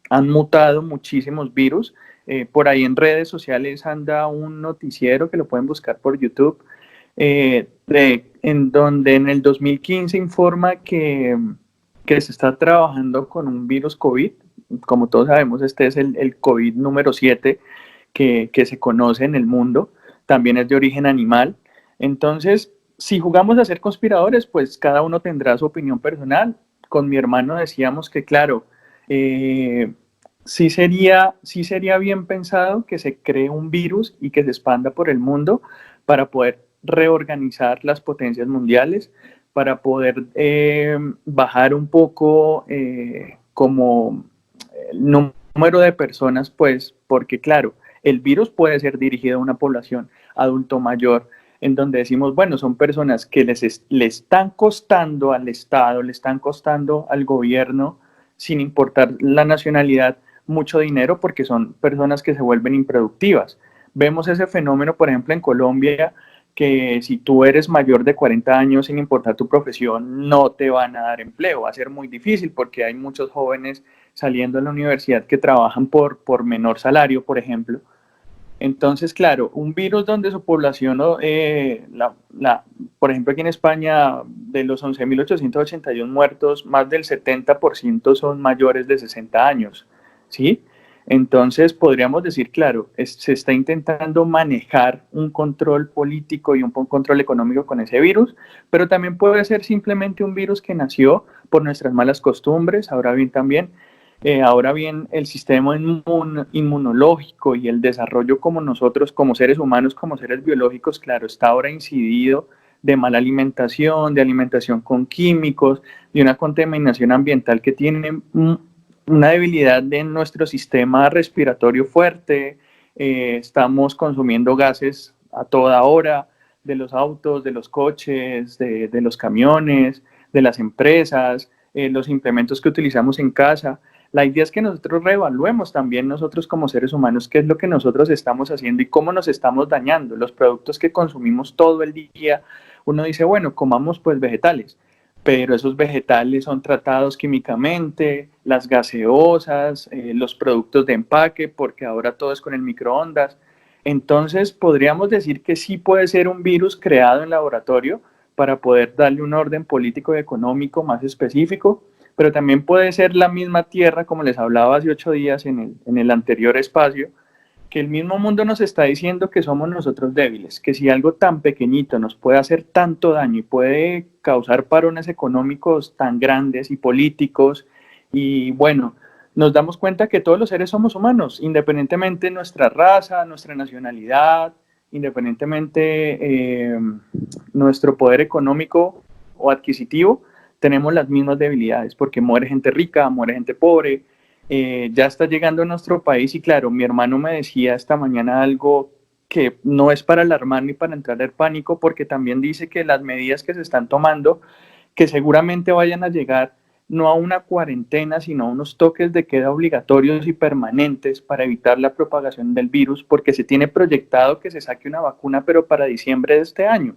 S5: Han mutado muchísimos virus. Por ahí en redes sociales anda un noticiero que lo pueden buscar por YouTube, en donde en el 2015 informa que se está trabajando con un virus COVID. Como todos sabemos, este es el COVID número 7 que se conoce en el mundo. También es de origen animal. Entonces, si jugamos a ser conspiradores, pues cada uno tendrá su opinión personal. Con mi hermano decíamos que, claro, sí sería bien pensado que se cree un virus y que se expanda por el mundo para poder reorganizar las potencias mundiales, para poder bajar un poco como el número de personas, pues, porque, claro, el virus puede ser dirigido a una población adulto mayor, en donde decimos, bueno, son personas que le están costando al Estado, le están costando al gobierno, sin importar la nacionalidad, mucho dinero porque son personas que se vuelven improductivas. Vemos ese fenómeno, por ejemplo, en Colombia, que si tú eres mayor de 40 años, sin importar tu profesión, no te van a dar empleo. Va a ser muy difícil porque hay muchos jóvenes saliendo de la universidad que trabajan por menor salario, por ejemplo. Entonces, claro, un virus donde su población, por ejemplo, aquí en España, de los 11.881 muertos, más del 70% son mayores de 60 años, ¿sí? Entonces, podríamos decir, claro, se está intentando manejar un control político y un control económico con ese virus, pero también puede ser simplemente un virus que nació por nuestras malas costumbres. Ahora bien, el sistema inmunológico y el desarrollo como nosotros, como seres humanos, como seres biológicos, claro, está ahora incidido de mala alimentación, de alimentación con químicos, de una contaminación ambiental que tiene una debilidad de nuestro sistema respiratorio fuerte. Estamos consumiendo gases a toda hora de los autos, de los coches, de los camiones, de las empresas, los implementos que utilizamos en casa. La idea es que nosotros reevaluemos también nosotros como seres humanos qué es lo que nosotros estamos haciendo y cómo nos estamos dañando. Los productos que consumimos todo el día, uno dice, bueno, comamos pues vegetales, pero esos vegetales son tratados químicamente, las gaseosas, los productos de empaque, porque ahora todo es con el microondas. Entonces, podríamos decir que sí puede ser un virus creado en laboratorio para poder darle un orden político y económico más específico, pero también puede ser la misma Tierra, como les hablaba hace 8 días en el anterior espacio, que el mismo mundo nos está diciendo que somos nosotros débiles, que si algo tan pequeñito nos puede hacer tanto daño y puede causar parones económicos tan grandes y políticos, y bueno, nos damos cuenta que todos los seres somos humanos, independientemente de nuestra raza, nuestra nacionalidad, independientemente nuestro poder económico o adquisitivo, tenemos las mismas debilidades, porque muere gente rica, muere gente pobre. Ya está llegando a nuestro país y claro, mi hermano me decía esta mañana algo que no es para alarmar ni para entrar en pánico, porque también dice que las medidas que se están tomando, que seguramente vayan a llegar no a una cuarentena, sino a unos toques de queda obligatorios y permanentes para evitar la propagación del virus, porque se tiene proyectado que se saque una vacuna, pero para diciembre de este año.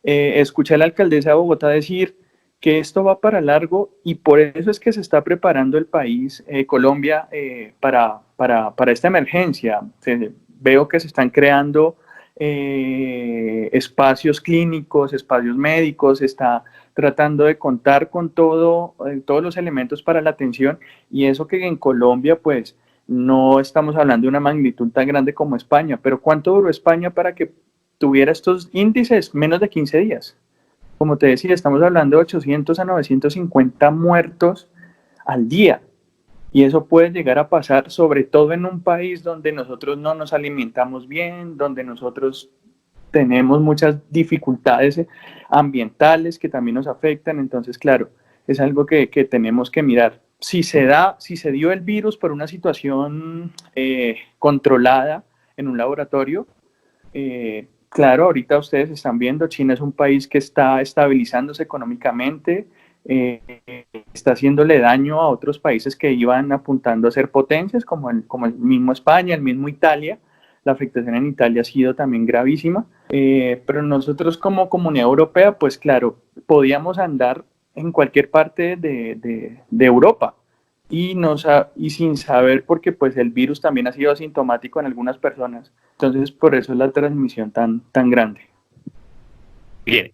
S5: Escuché a la alcaldesa de Bogotá decir que esto va para largo y por eso es que se está preparando el país, Colombia, para esta emergencia. Veo que se están creando espacios clínicos, espacios médicos, se está tratando de contar con todos los elementos para la atención y eso que en Colombia pues no estamos hablando de una magnitud tan grande como España, pero ¿cuánto duró España para que tuviera estos índices? Menos de 15 días. Como te decía, estamos hablando de 800 a 950 muertos al día. Y eso puede llegar a pasar, sobre todo en un país donde nosotros no nos alimentamos bien, donde nosotros tenemos muchas dificultades ambientales que también nos afectan. Entonces, claro, es algo que tenemos que mirar. Si se dio el virus por una situación controlada en un laboratorio, claro, ahorita ustedes están viendo, China es un país que está estabilizándose económicamente, está haciéndole daño a otros países que iban apuntando a ser potencias, como el mismo España, el mismo Italia. La afectación en Italia ha sido también gravísima, pero nosotros como Comunidad Europea, pues claro, podíamos andar en cualquier parte de Europa y sin saber, porque pues el virus también ha sido asintomático en algunas personas. Entonces, por eso es la transmisión tan grande.
S2: Bien,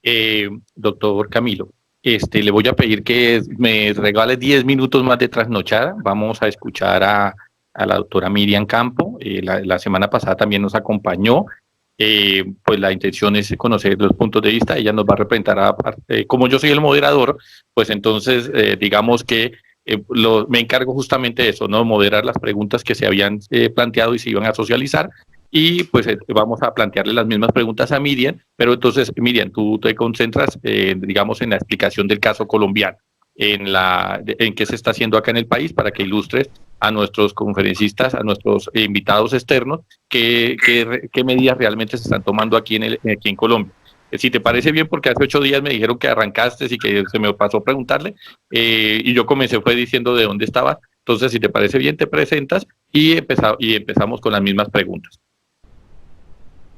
S2: doctor Camilo, le voy a pedir que me regale 10 minutos más de trasnochada. Vamos a escuchar a la doctora Miriam Campo. La semana pasada también nos acompañó. Pues la intención es conocer los puntos de vista. Ella nos va a representar, como yo soy el moderador, pues entonces digamos que me encargo justamente de eso, ¿no? Moderar las preguntas que se habían planteado y se iban a socializar. Y pues vamos a plantearle las mismas preguntas a Miriam, pero entonces, Miriam, tú te concentras, digamos, en la explicación del caso colombiano, en qué se está haciendo acá en el país, para que ilustres a nuestros conferencistas, a nuestros invitados externos, qué medidas realmente se están tomando aquí en Colombia. Si te parece bien, porque hace 8 días me dijeron que arrancaste y que se me pasó preguntarle, y yo fue diciendo de dónde estaba. Entonces, si te parece bien, te presentas y empezamos con las mismas preguntas.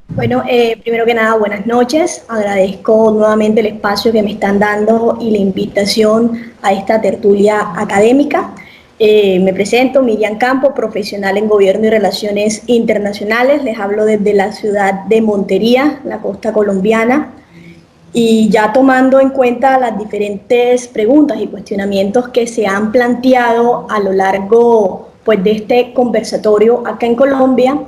S6: Bueno, primero que nada, buenas noches. Agradezco nuevamente el espacio que me están dando y la invitación a esta tertulia académica. Me presento, Miriam Campo, profesional en Gobierno y Relaciones Internacionales. Les hablo desde la ciudad de Montería, la costa colombiana. Y ya tomando en cuenta las diferentes preguntas y cuestionamientos que se han planteado a lo largo pues, de este conversatorio acá en Colombia.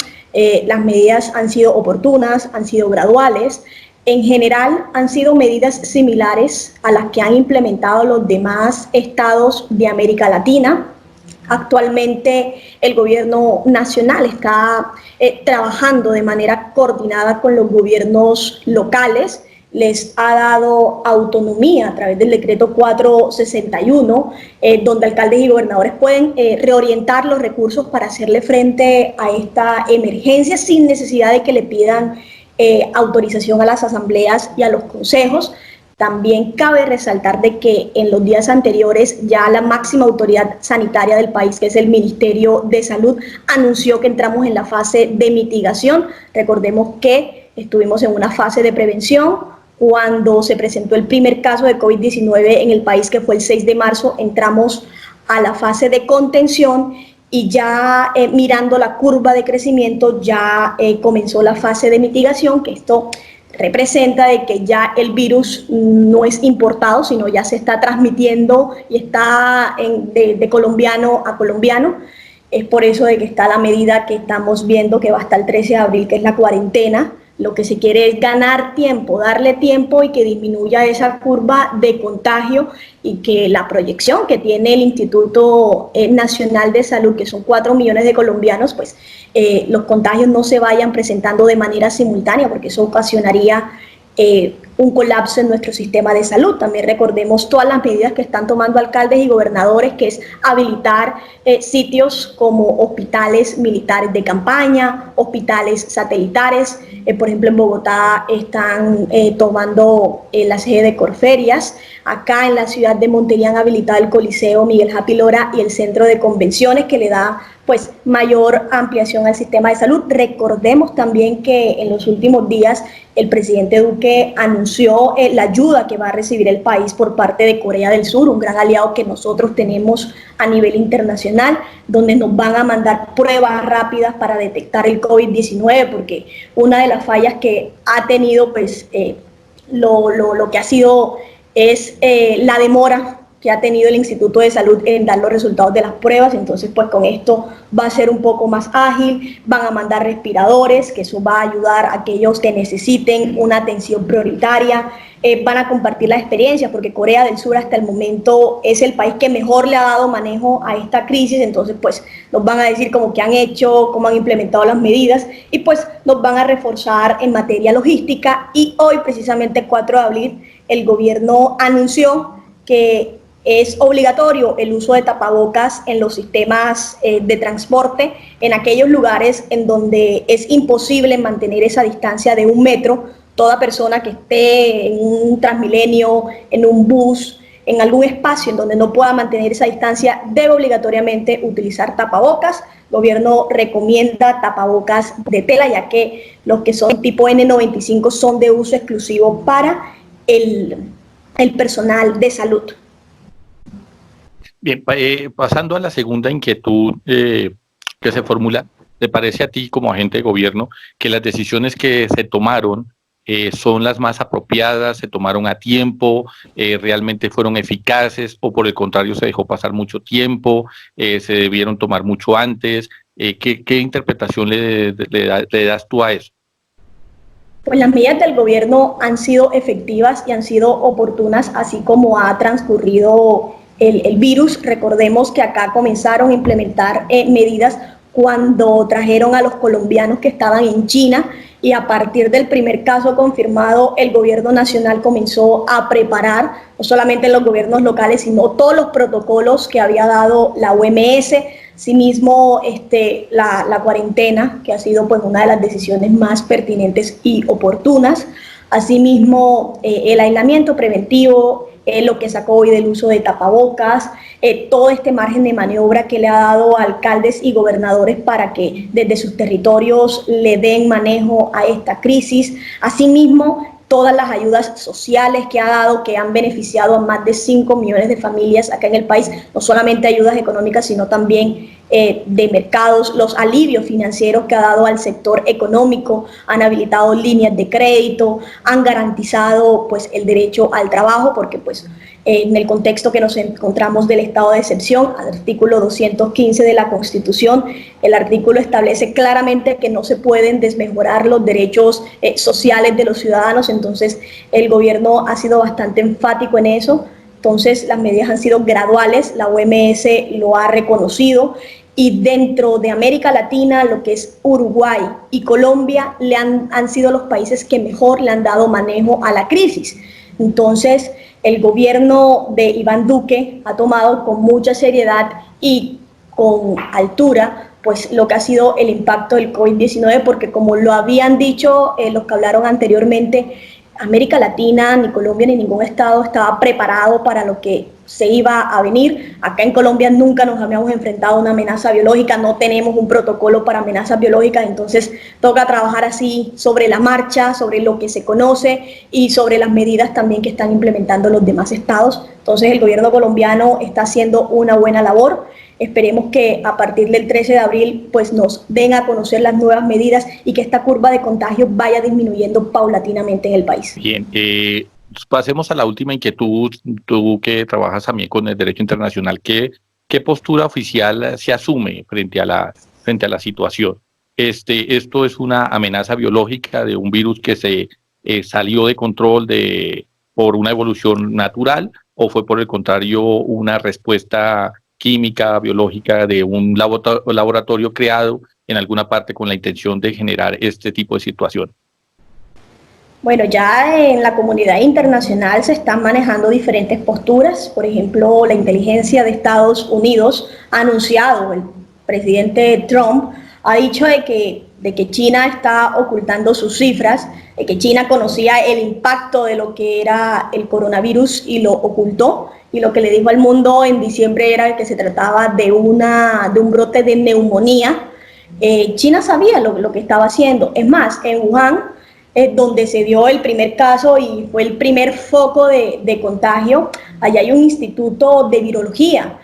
S6: Las medidas han sido oportunas, han sido graduales. En general han sido medidas similares a las que han implementado los demás estados de América Latina. Actualmente el gobierno nacional está trabajando de manera coordinada con los gobiernos locales, les ha dado autonomía a través del decreto 461, donde alcaldes y gobernadores pueden reorientar los recursos para hacerle frente a esta emergencia sin necesidad de que le pidan autorización a las asambleas y a los consejos. También cabe resaltar de que en los días anteriores ya la máxima autoridad sanitaria del país, que es el Ministerio de Salud, anunció que entramos en la fase de mitigación. Recordemos que estuvimos en una fase de prevención cuando se presentó el primer caso de COVID-19 en el país, que fue el 6 de marzo, entramos a la fase de contención y ya mirando la curva de crecimiento ya comenzó la fase de mitigación, que esto representa de que ya el virus no es importado, sino ya se está transmitiendo y está de colombiano a colombiano. Es por eso de que está la medida que estamos viendo que va hasta el 13 de abril, que es la cuarentena. Lo que se quiere es ganar tiempo, darle tiempo y que disminuya esa curva de contagio y que la proyección que tiene el Instituto Nacional de Salud, que son 4 millones de colombianos, pues los contagios no se vayan presentando de manera simultánea, porque eso ocasionaría un colapso en nuestro sistema de salud. También recordemos todas las medidas que están tomando alcaldes y gobernadores, que es habilitar sitios como hospitales militares de campaña, hospitales satelitares. Por ejemplo, en Bogotá están tomando la sede de Corferias. Acá en la ciudad de Montería han habilitado el Coliseo Miguel Happy Lora y el Centro de Convenciones, que le da pues mayor ampliación al sistema de salud. Recordemos también que en los últimos días el presidente Duque anunció la ayuda que va a recibir el país por parte de Corea del Sur, un gran aliado que nosotros tenemos a nivel internacional, donde nos van a mandar pruebas rápidas para detectar el COVID-19, porque una de las fallas que ha tenido pues lo que ha sido es la demora que ha tenido el Instituto de Salud en dar los resultados de las pruebas. Entonces pues con esto va a ser un poco más ágil, van a mandar respiradores, que eso va a ayudar a aquellos que necesiten una atención prioritaria, van a compartir la experiencia, porque Corea del Sur hasta el momento es el país que mejor le ha dado manejo a esta crisis. Entonces pues nos van a decir cómo que han hecho, cómo han implementado las medidas y pues nos van a reforzar en materia logística. Y hoy precisamente 4 de abril el gobierno anunció que es obligatorio el uso de tapabocas en los sistemas de transporte, en aquellos lugares en donde es imposible mantener esa distancia de 1 metro. Toda persona que esté en un Transmilenio, en un bus, en algún espacio en donde no pueda mantener esa distancia, debe obligatoriamente utilizar tapabocas. El gobierno recomienda tapabocas de tela, ya que los que son tipo N95 son de uso exclusivo para el personal de salud.
S2: Bien, pasando a la segunda inquietud que se formula, ¿te parece a ti como agente de gobierno que las decisiones que se tomaron son las más apropiadas, se tomaron a tiempo, realmente fueron eficaces o por el contrario se dejó pasar mucho tiempo, se debieron tomar mucho antes? ¿Qué interpretación le das tú a eso?
S6: Pues las medidas del gobierno han sido efectivas y han sido oportunas, así como ha transcurrido el virus. Recordemos que acá comenzaron a implementar medidas cuando trajeron a los colombianos que estaban en China, y a partir del primer caso confirmado, el gobierno nacional comenzó a preparar, no solamente los gobiernos locales, sino todos los protocolos que había dado la OMS. Asimismo, la cuarentena, que ha sido pues una de las decisiones más pertinentes y oportunas. Asimismo, el aislamiento preventivo, lo que sacó hoy del uso de tapabocas, todo este margen de maniobra que le ha dado a alcaldes y gobernadores para que desde sus territorios le den manejo a esta crisis. Asimismo, todas las ayudas sociales que ha dado, que han beneficiado a más de 5 millones de familias acá en el país, no solamente ayudas económicas, sino también de mercados, los alivios financieros que ha dado al sector económico, han habilitado líneas de crédito, han garantizado pues el derecho al trabajo, porque pues en el contexto que nos encontramos del estado de excepción, artículo 215 de la Constitución. El artículo establece claramente que no se pueden desmejorar los derechos sociales de los ciudadanos, entonces el gobierno ha sido bastante enfático en eso. Entonces las medidas han sido graduales, la OMS lo ha reconocido, y dentro de América Latina, lo que es Uruguay y Colombia han sido los países que mejor le han dado manejo a la crisis. Entonces, el gobierno de Iván Duque ha tomado con mucha seriedad y con altura pues lo que ha sido el impacto del COVID-19, porque como lo habían dicho los que hablaron anteriormente, América Latina, ni Colombia, ni ningún estado estaba preparado para lo que se iba a venir. Acá en Colombia nunca nos habíamos enfrentado a una amenaza biológica, no tenemos un protocolo para amenazas biológicas, entonces toca trabajar así sobre la marcha, sobre lo que se conoce y sobre las medidas también que están implementando los demás estados. Entonces el gobierno colombiano está haciendo una buena labor. Esperemos que a partir del 13 de abril pues nos den a conocer las nuevas medidas y que esta curva de contagio vaya disminuyendo paulatinamente en el país.
S2: Bien, pasemos a la última inquietud. Tú que trabajas también con el derecho internacional, ¿qué postura oficial se asume frente a la situación? ¿Esto es una amenaza biológica de un virus que se salió de control por una evolución natural, o fue por el contrario una respuesta química, biológica de un laboratorio creado en alguna parte con la intención de generar este tipo de situación?
S6: Bueno, ya en la comunidad internacional se están manejando diferentes posturas. Por ejemplo, la inteligencia de Estados Unidos ha anunciado, el presidente Trump ha dicho de que China está ocultando sus cifras, de que China conocía el impacto de lo que era el coronavirus y lo ocultó, y lo que le dijo al mundo en diciembre era que se trataba de un brote de neumonía. China sabía lo que estaba haciendo. Es más, en Wuhan, donde se dio el primer caso y fue el primer foco de contagio, allá hay un instituto de virología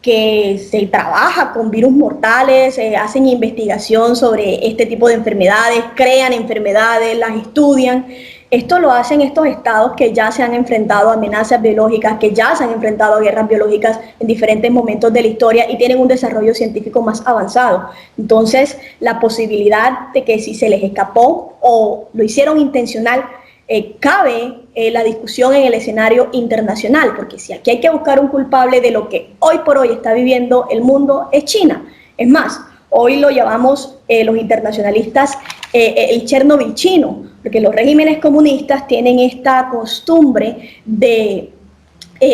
S6: que se trabaja con virus mortales, hacen investigación sobre este tipo de enfermedades, crean enfermedades, las estudian. Esto lo hacen estos estados que ya se han enfrentado a amenazas biológicas, que ya se han enfrentado a guerras biológicas en diferentes momentos de la historia y tienen un desarrollo científico más avanzado. Entonces, la posibilidad de que si se les escapó o lo hicieron intencional, cabe la discusión en el escenario internacional, porque si aquí hay que buscar un culpable de lo que hoy por hoy está viviendo el mundo, es China. Es más, hoy lo llamamos los internacionalistas el Chernobyl chino, porque los regímenes comunistas tienen esta costumbre de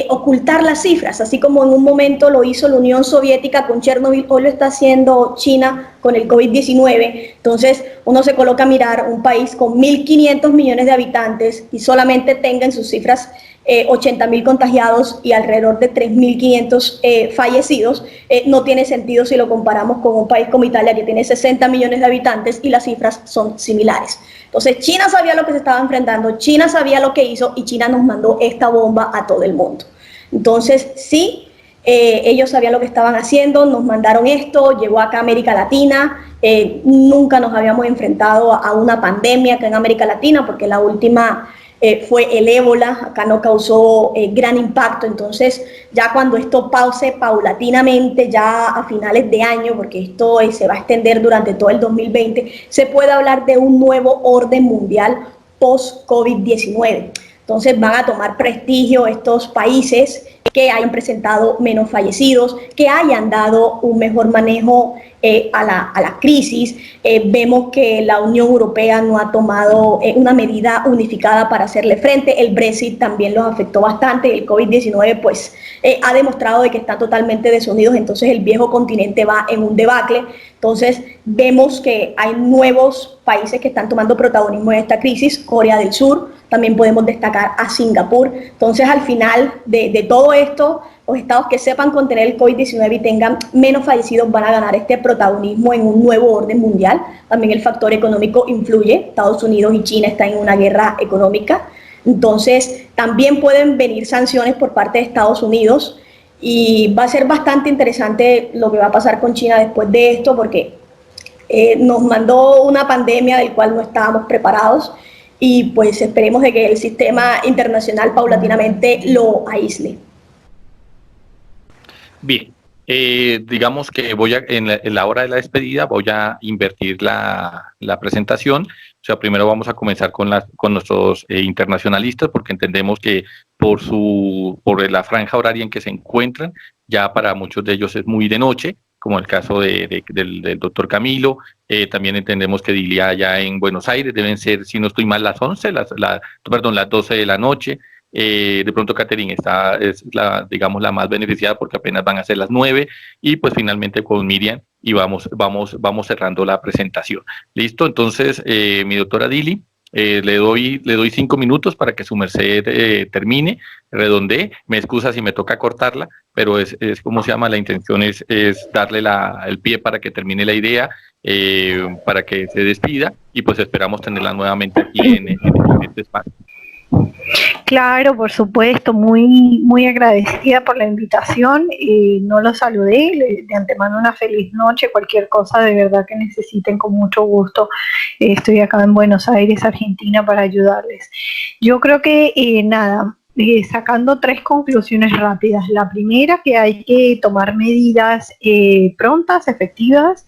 S6: ocultar las cifras, así como en un momento lo hizo la Unión Soviética con Chernobyl, hoy lo está haciendo China con el COVID-19. Entonces uno se coloca a mirar un país con 1.500 millones de habitantes y solamente tenga en sus cifras 80.000 contagiados y alrededor de 3.500 fallecidos. No tiene sentido si lo comparamos con un país como Italia, que tiene 60 millones de habitantes y las cifras son similares. Entonces China sabía lo que se estaba enfrentando, China sabía lo que hizo y China nos mandó esta bomba a todo el mundo. Entonces sí, ellos sabían lo que estaban haciendo, nos mandaron esto, llegó acá a América Latina. Nunca nos habíamos enfrentado a una pandemia acá en América Latina, porque la última fue el ébola, acá no causó gran impacto. Entonces ya cuando esto pause paulatinamente, ya a finales de año, porque esto se va a extender durante todo el 2020, se puede hablar de un nuevo orden mundial post-COVID-19. Entonces van a tomar prestigio estos países que hayan presentado menos fallecidos, que hayan dado un mejor manejo a la crisis. Vemos que la Unión Europea no ha tomado una medida unificada para hacerle frente. El Brexit también los afectó bastante. El COVID-19 pues ha demostrado de que están totalmente desunidos, entonces el viejo continente va en un debacle. Entonces vemos que hay nuevos países que están tomando protagonismo en esta crisis. Corea del Sur, también podemos destacar a Singapur. Entonces al final de todo esto, los estados que sepan contener el COVID-19 y tengan menos fallecidos van a ganar este protagonismo en un nuevo orden mundial. También el factor económico influye. Estados Unidos y China están en una guerra económica. Entonces también pueden venir sanciones por parte de Estados Unidos y va a ser bastante interesante lo que va a pasar con China después de esto, porque nos mandó una pandemia del cual no estábamos preparados y pues esperemos de que el sistema internacional paulatinamente lo aísle.
S2: Bien, digamos que en la hora de la despedida voy a invertir la presentación. O sea, primero vamos a comenzar con nuestros internacionalistas, porque entendemos que por la franja horaria en que se encuentran, ya para muchos de ellos es muy de noche, como el caso del doctor Camilo. También entendemos que Dilia ya en Buenos Aires deben ser, si no estoy mal, las 12 de la noche. De pronto Catherine es digamos, la más beneficiada porque apenas van a ser las 9, y pues finalmente con Miriam y vamos cerrando la presentación. Listo, entonces mi doctora Dili, le doy 5 minutos para que su merced termine, redondee. Me excusa si me toca cortarla, pero es como se llama, la intención es darle el pie para que termine la idea, para que se despida, y pues esperamos tenerla nuevamente aquí en este espacio.
S3: Claro, por supuesto, muy, muy agradecida por la invitación. No los saludé, de antemano una feliz noche. Cualquier cosa de verdad que necesiten, con mucho gusto. Estoy acá en Buenos Aires, Argentina, para ayudarles. Yo creo que sacando 3 conclusiones rápidas. La primera, que hay que tomar medidas prontas, efectivas,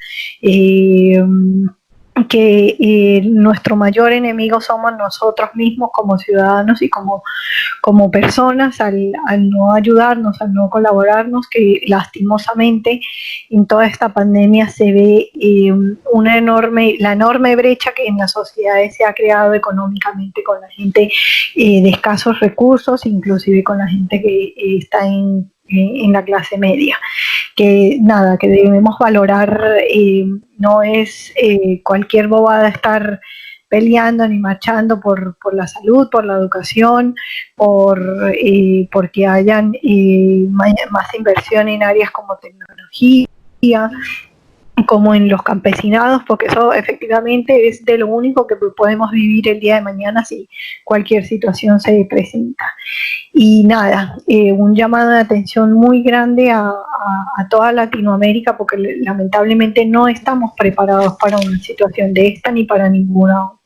S3: que nuestro mayor enemigo somos nosotros mismos como ciudadanos y como personas, al no ayudarnos, al no colaborarnos, que lastimosamente en toda esta pandemia se ve la enorme brecha que en las sociedades se ha creado económicamente con la gente de escasos recursos, inclusive con la gente que está en la clase media. Que debemos valorar, no es cualquier bobada estar peleando ni marchando por la salud, por la educación, porque hayan más inversión en áreas como tecnología, como en los campesinados, porque eso efectivamente es de lo único que podemos vivir el día de mañana si cualquier situación se presenta. Y un llamado de atención muy grande a toda Latinoamérica, porque lamentablemente no estamos preparados para una situación de esta ni para ninguna otra.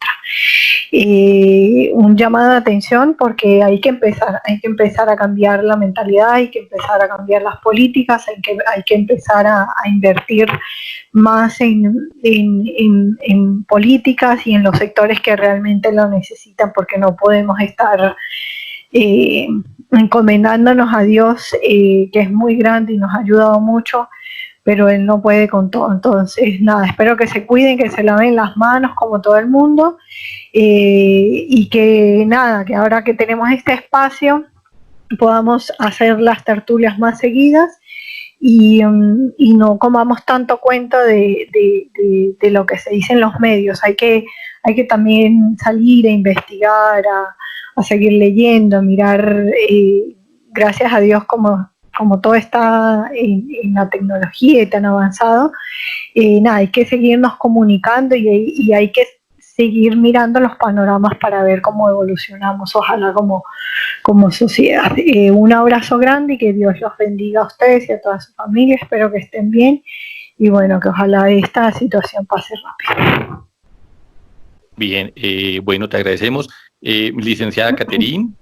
S3: Un llamado de atención porque hay que empezar a cambiar la mentalidad, hay que empezar a cambiar las políticas, hay que empezar a invertir más en políticas y en los sectores que realmente lo necesitan, porque no podemos estar encomendándonos a Dios, que es muy grande y nos ha ayudado mucho, pero Él no puede con todo. Entonces, espero que se cuiden, que se laven las manos como todo el mundo, y que ahora que tenemos este espacio podamos hacer las tertulias más seguidas y no comamos tanto cuento de lo que se dice en los medios. Hay que también salir a investigar, a seguir leyendo, a mirar, gracias a Dios, como todo está en la tecnología y tan avanzado. Hay que seguirnos comunicando y hay que seguir mirando los panoramas para ver cómo evolucionamos, ojalá como sociedad. Un abrazo grande y que Dios los bendiga a ustedes y a toda su familia. Espero que estén bien y bueno, que ojalá esta situación pase rápido.
S2: Bien, bueno, te agradecemos. Licenciada Catherine,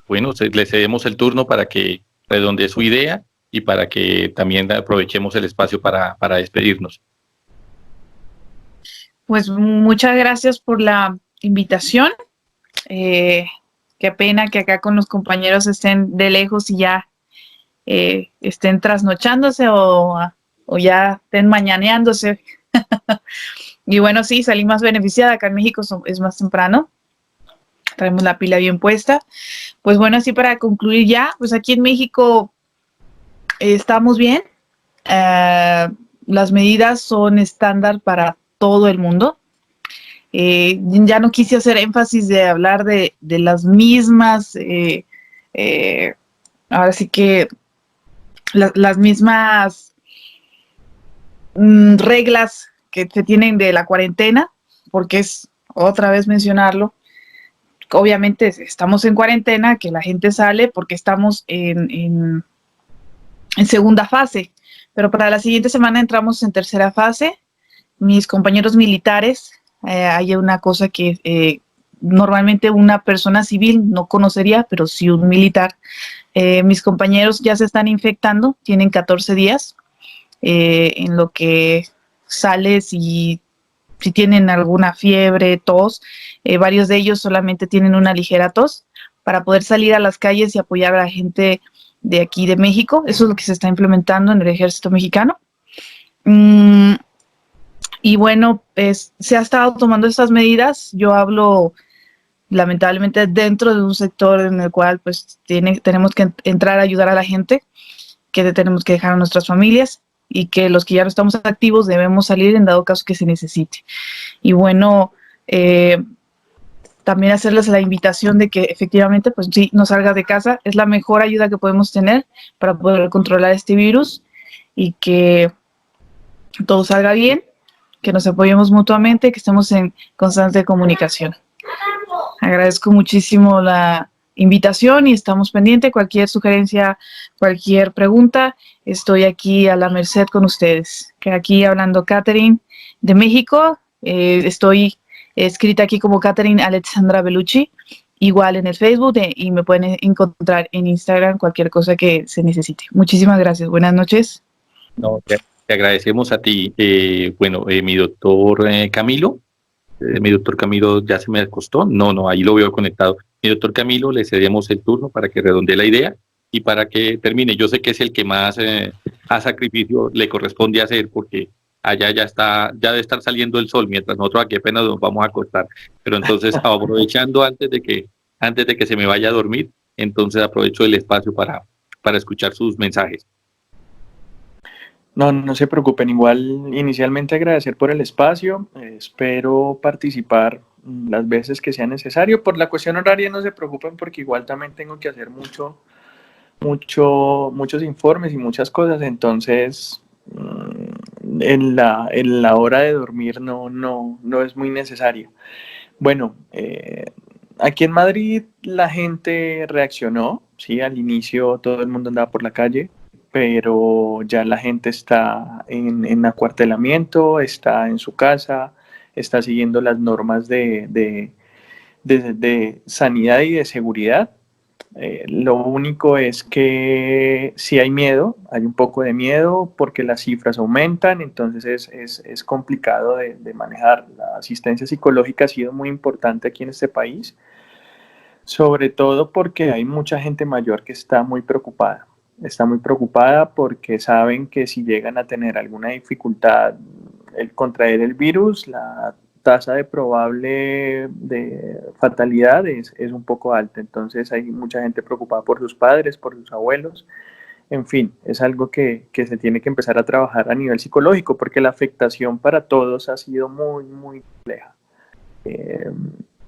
S2: bueno, le cedemos el turno para que redondee su idea y para que también aprovechemos el espacio para despedirnos.
S4: Pues muchas gracias por la invitación. Qué pena que acá con los compañeros estén de lejos y ya estén trasnochándose o ya estén mañaneándose. Y bueno, sí, salí más beneficiada. Acá en México es más temprano. Traemos la pila bien puesta. Pues bueno, así para concluir ya, pues aquí en México estamos bien. Las medidas son estándar para todo el mundo. Ya no quise hacer énfasis de hablar de las mismas, ahora sí que las mismas reglas que se tienen de la cuarentena, porque es otra vez mencionarlo. Obviamente estamos en cuarentena, que la gente sale porque estamos en segunda fase, pero para la siguiente semana entramos en tercera fase. Mis compañeros militares, hay una cosa que normalmente una persona civil no conocería, pero sí un militar. Mis compañeros ya se están infectando, tienen 14 días, en lo que sales y si tienen alguna fiebre, tos, varios de ellos solamente tienen una ligera tos para poder salir a las calles y apoyar a la gente de aquí de México. Eso es lo que se está implementando en el ejército mexicano. Y bueno, se ha estado tomando estas medidas. Yo hablo lamentablemente dentro de un sector en el cual pues tenemos que entrar a ayudar a la gente, que tenemos que dejar a nuestras familias y que los que ya no estamos activos debemos salir en dado caso que se necesite. Y bueno, también hacerles la invitación de que efectivamente pues sí, no salgas de casa, es la mejor ayuda que podemos tener para poder controlar este virus y que todo salga bien, que nos apoyemos mutuamente, que estemos en constante comunicación. Agradezco muchísimo la invitación y estamos pendientes. Cualquier sugerencia, cualquier pregunta, estoy aquí a la merced con ustedes. Que aquí hablando Catherine de México, estoy escrita aquí como Catherine Alexandra Bellucci, igual en el Facebook y me pueden encontrar en Instagram cualquier cosa que se necesite. Muchísimas gracias. Buenas noches.
S2: No, te agradecemos a ti. Mi doctor Camilo. Mi doctor Camilo ya se me acostó. No, ahí lo veo conectado. Mi doctor Camilo, le cedemos el turno para que redondee la idea y para que termine. Yo sé que es el que más a sacrificio le corresponde hacer porque allá ya debe estar saliendo el sol, mientras nosotros aquí apenas nos vamos a acostar. Pero entonces, aprovechando antes de que se me vaya a dormir, entonces aprovecho el espacio para escuchar sus mensajes.
S5: No se preocupen, igual inicialmente agradecer por el espacio, espero participar las veces que sea necesario. Por la cuestión horaria no se preocupen porque igual también tengo que hacer muchos informes y muchas cosas, entonces en la hora de dormir no es muy necesario. Bueno, aquí en Madrid la gente reaccionó, sí, al inicio todo el mundo andaba por la calle, pero ya la gente está en acuartelamiento, está en su casa, está siguiendo las normas de sanidad y de seguridad. Lo único es que sí hay miedo, hay un poco de miedo porque las cifras aumentan, entonces es complicado de manejar. La asistencia psicológica ha sido muy importante aquí en este país, sobre todo porque hay mucha gente mayor que está muy preocupada. Está muy preocupada porque saben que si llegan a tener alguna dificultad el contraer el virus, la tasa de probable de fatalidad es un poco alta. Entonces hay mucha gente preocupada por sus padres, por sus abuelos. En fin, es algo que se tiene que empezar a trabajar a nivel psicológico porque la afectación para todos ha sido muy, muy compleja.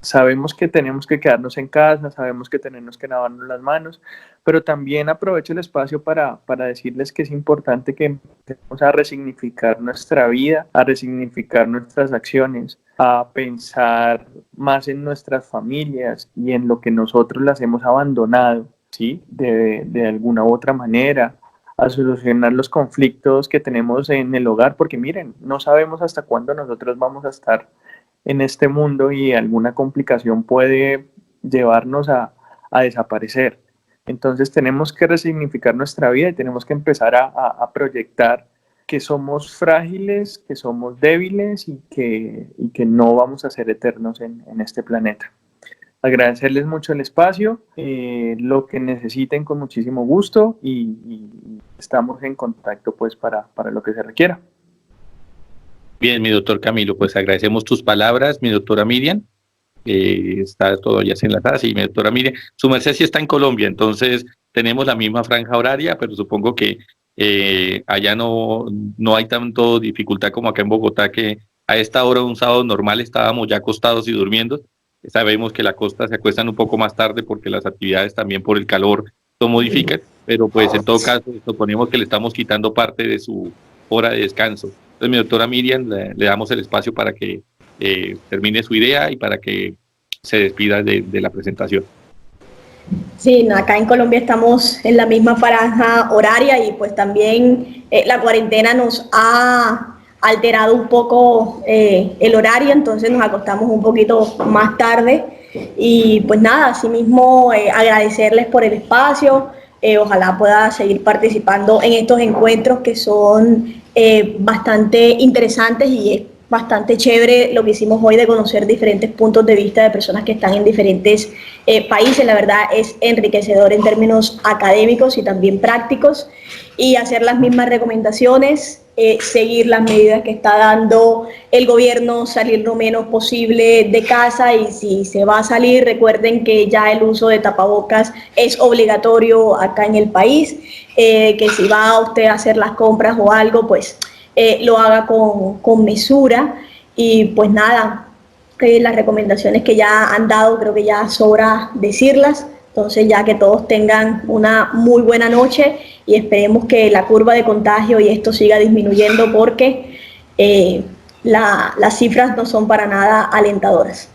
S5: Sabemos que tenemos que quedarnos en casa, sabemos que tenemos que lavarnos las manos, pero también aprovecho el espacio para decirles que es importante que empecemos a resignificar nuestra vida, a resignificar nuestras acciones, a pensar más en nuestras familias y en lo que nosotros las hemos abandonado, ¿sí? De alguna u otra manera, a solucionar los conflictos que tenemos en el hogar, porque miren, no sabemos hasta cuándo nosotros vamos a estar en este mundo y alguna complicación puede llevarnos a desaparecer. Entonces tenemos que resignificar nuestra vida y tenemos que empezar a proyectar que somos frágiles, que somos débiles y que no vamos a ser eternos en este planeta. Agradecerles mucho el espacio, lo que necesiten con muchísimo gusto y estamos en contacto pues para lo que se requiera.
S2: Bien, mi doctor Camilo, pues agradecemos tus palabras, mi doctora Miriam, está todavía enlazada, sí, mi doctora Miriam, su merced sí está en Colombia, entonces tenemos la misma franja horaria, pero supongo que allá no hay tanto dificultad como acá en Bogotá, que a esta hora de un sábado normal estábamos ya acostados y durmiendo. Sabemos que la costa se acuestan un poco más tarde porque las actividades también por el calor lo modifican, pero pues en todo caso suponemos que le estamos quitando parte de su hora de descanso. Entonces, mi doctora Miriam, le damos el espacio para que termine su idea y para que se despida de la presentación.
S6: Sí, acá en Colombia estamos en la misma franja horaria y pues también la cuarentena nos ha alterado un poco el horario, entonces nos acostamos un poquito más tarde Y pues nada, asimismo agradecerles por el espacio, ojalá pueda seguir participando en estos encuentros que son bastante interesantes y es bastante chévere lo que hicimos hoy de conocer diferentes puntos de vista de personas que están en diferentes países. La verdad es enriquecedor en términos académicos y también prácticos, y hacer las mismas recomendaciones, seguir las medidas que está dando el gobierno, salir lo menos posible de casa, y si se va a salir, recuerden que ya el uso de tapabocas es obligatorio acá en el país, que si va usted a hacer las compras o algo, pues lo haga con mesura. Y pues nada, las recomendaciones que ya han dado creo que ya sobra decirlas. Entonces, ya que todos tengan una muy buena noche y esperemos que la curva de contagio y esto siga disminuyendo, porque las cifras no son para nada alentadoras.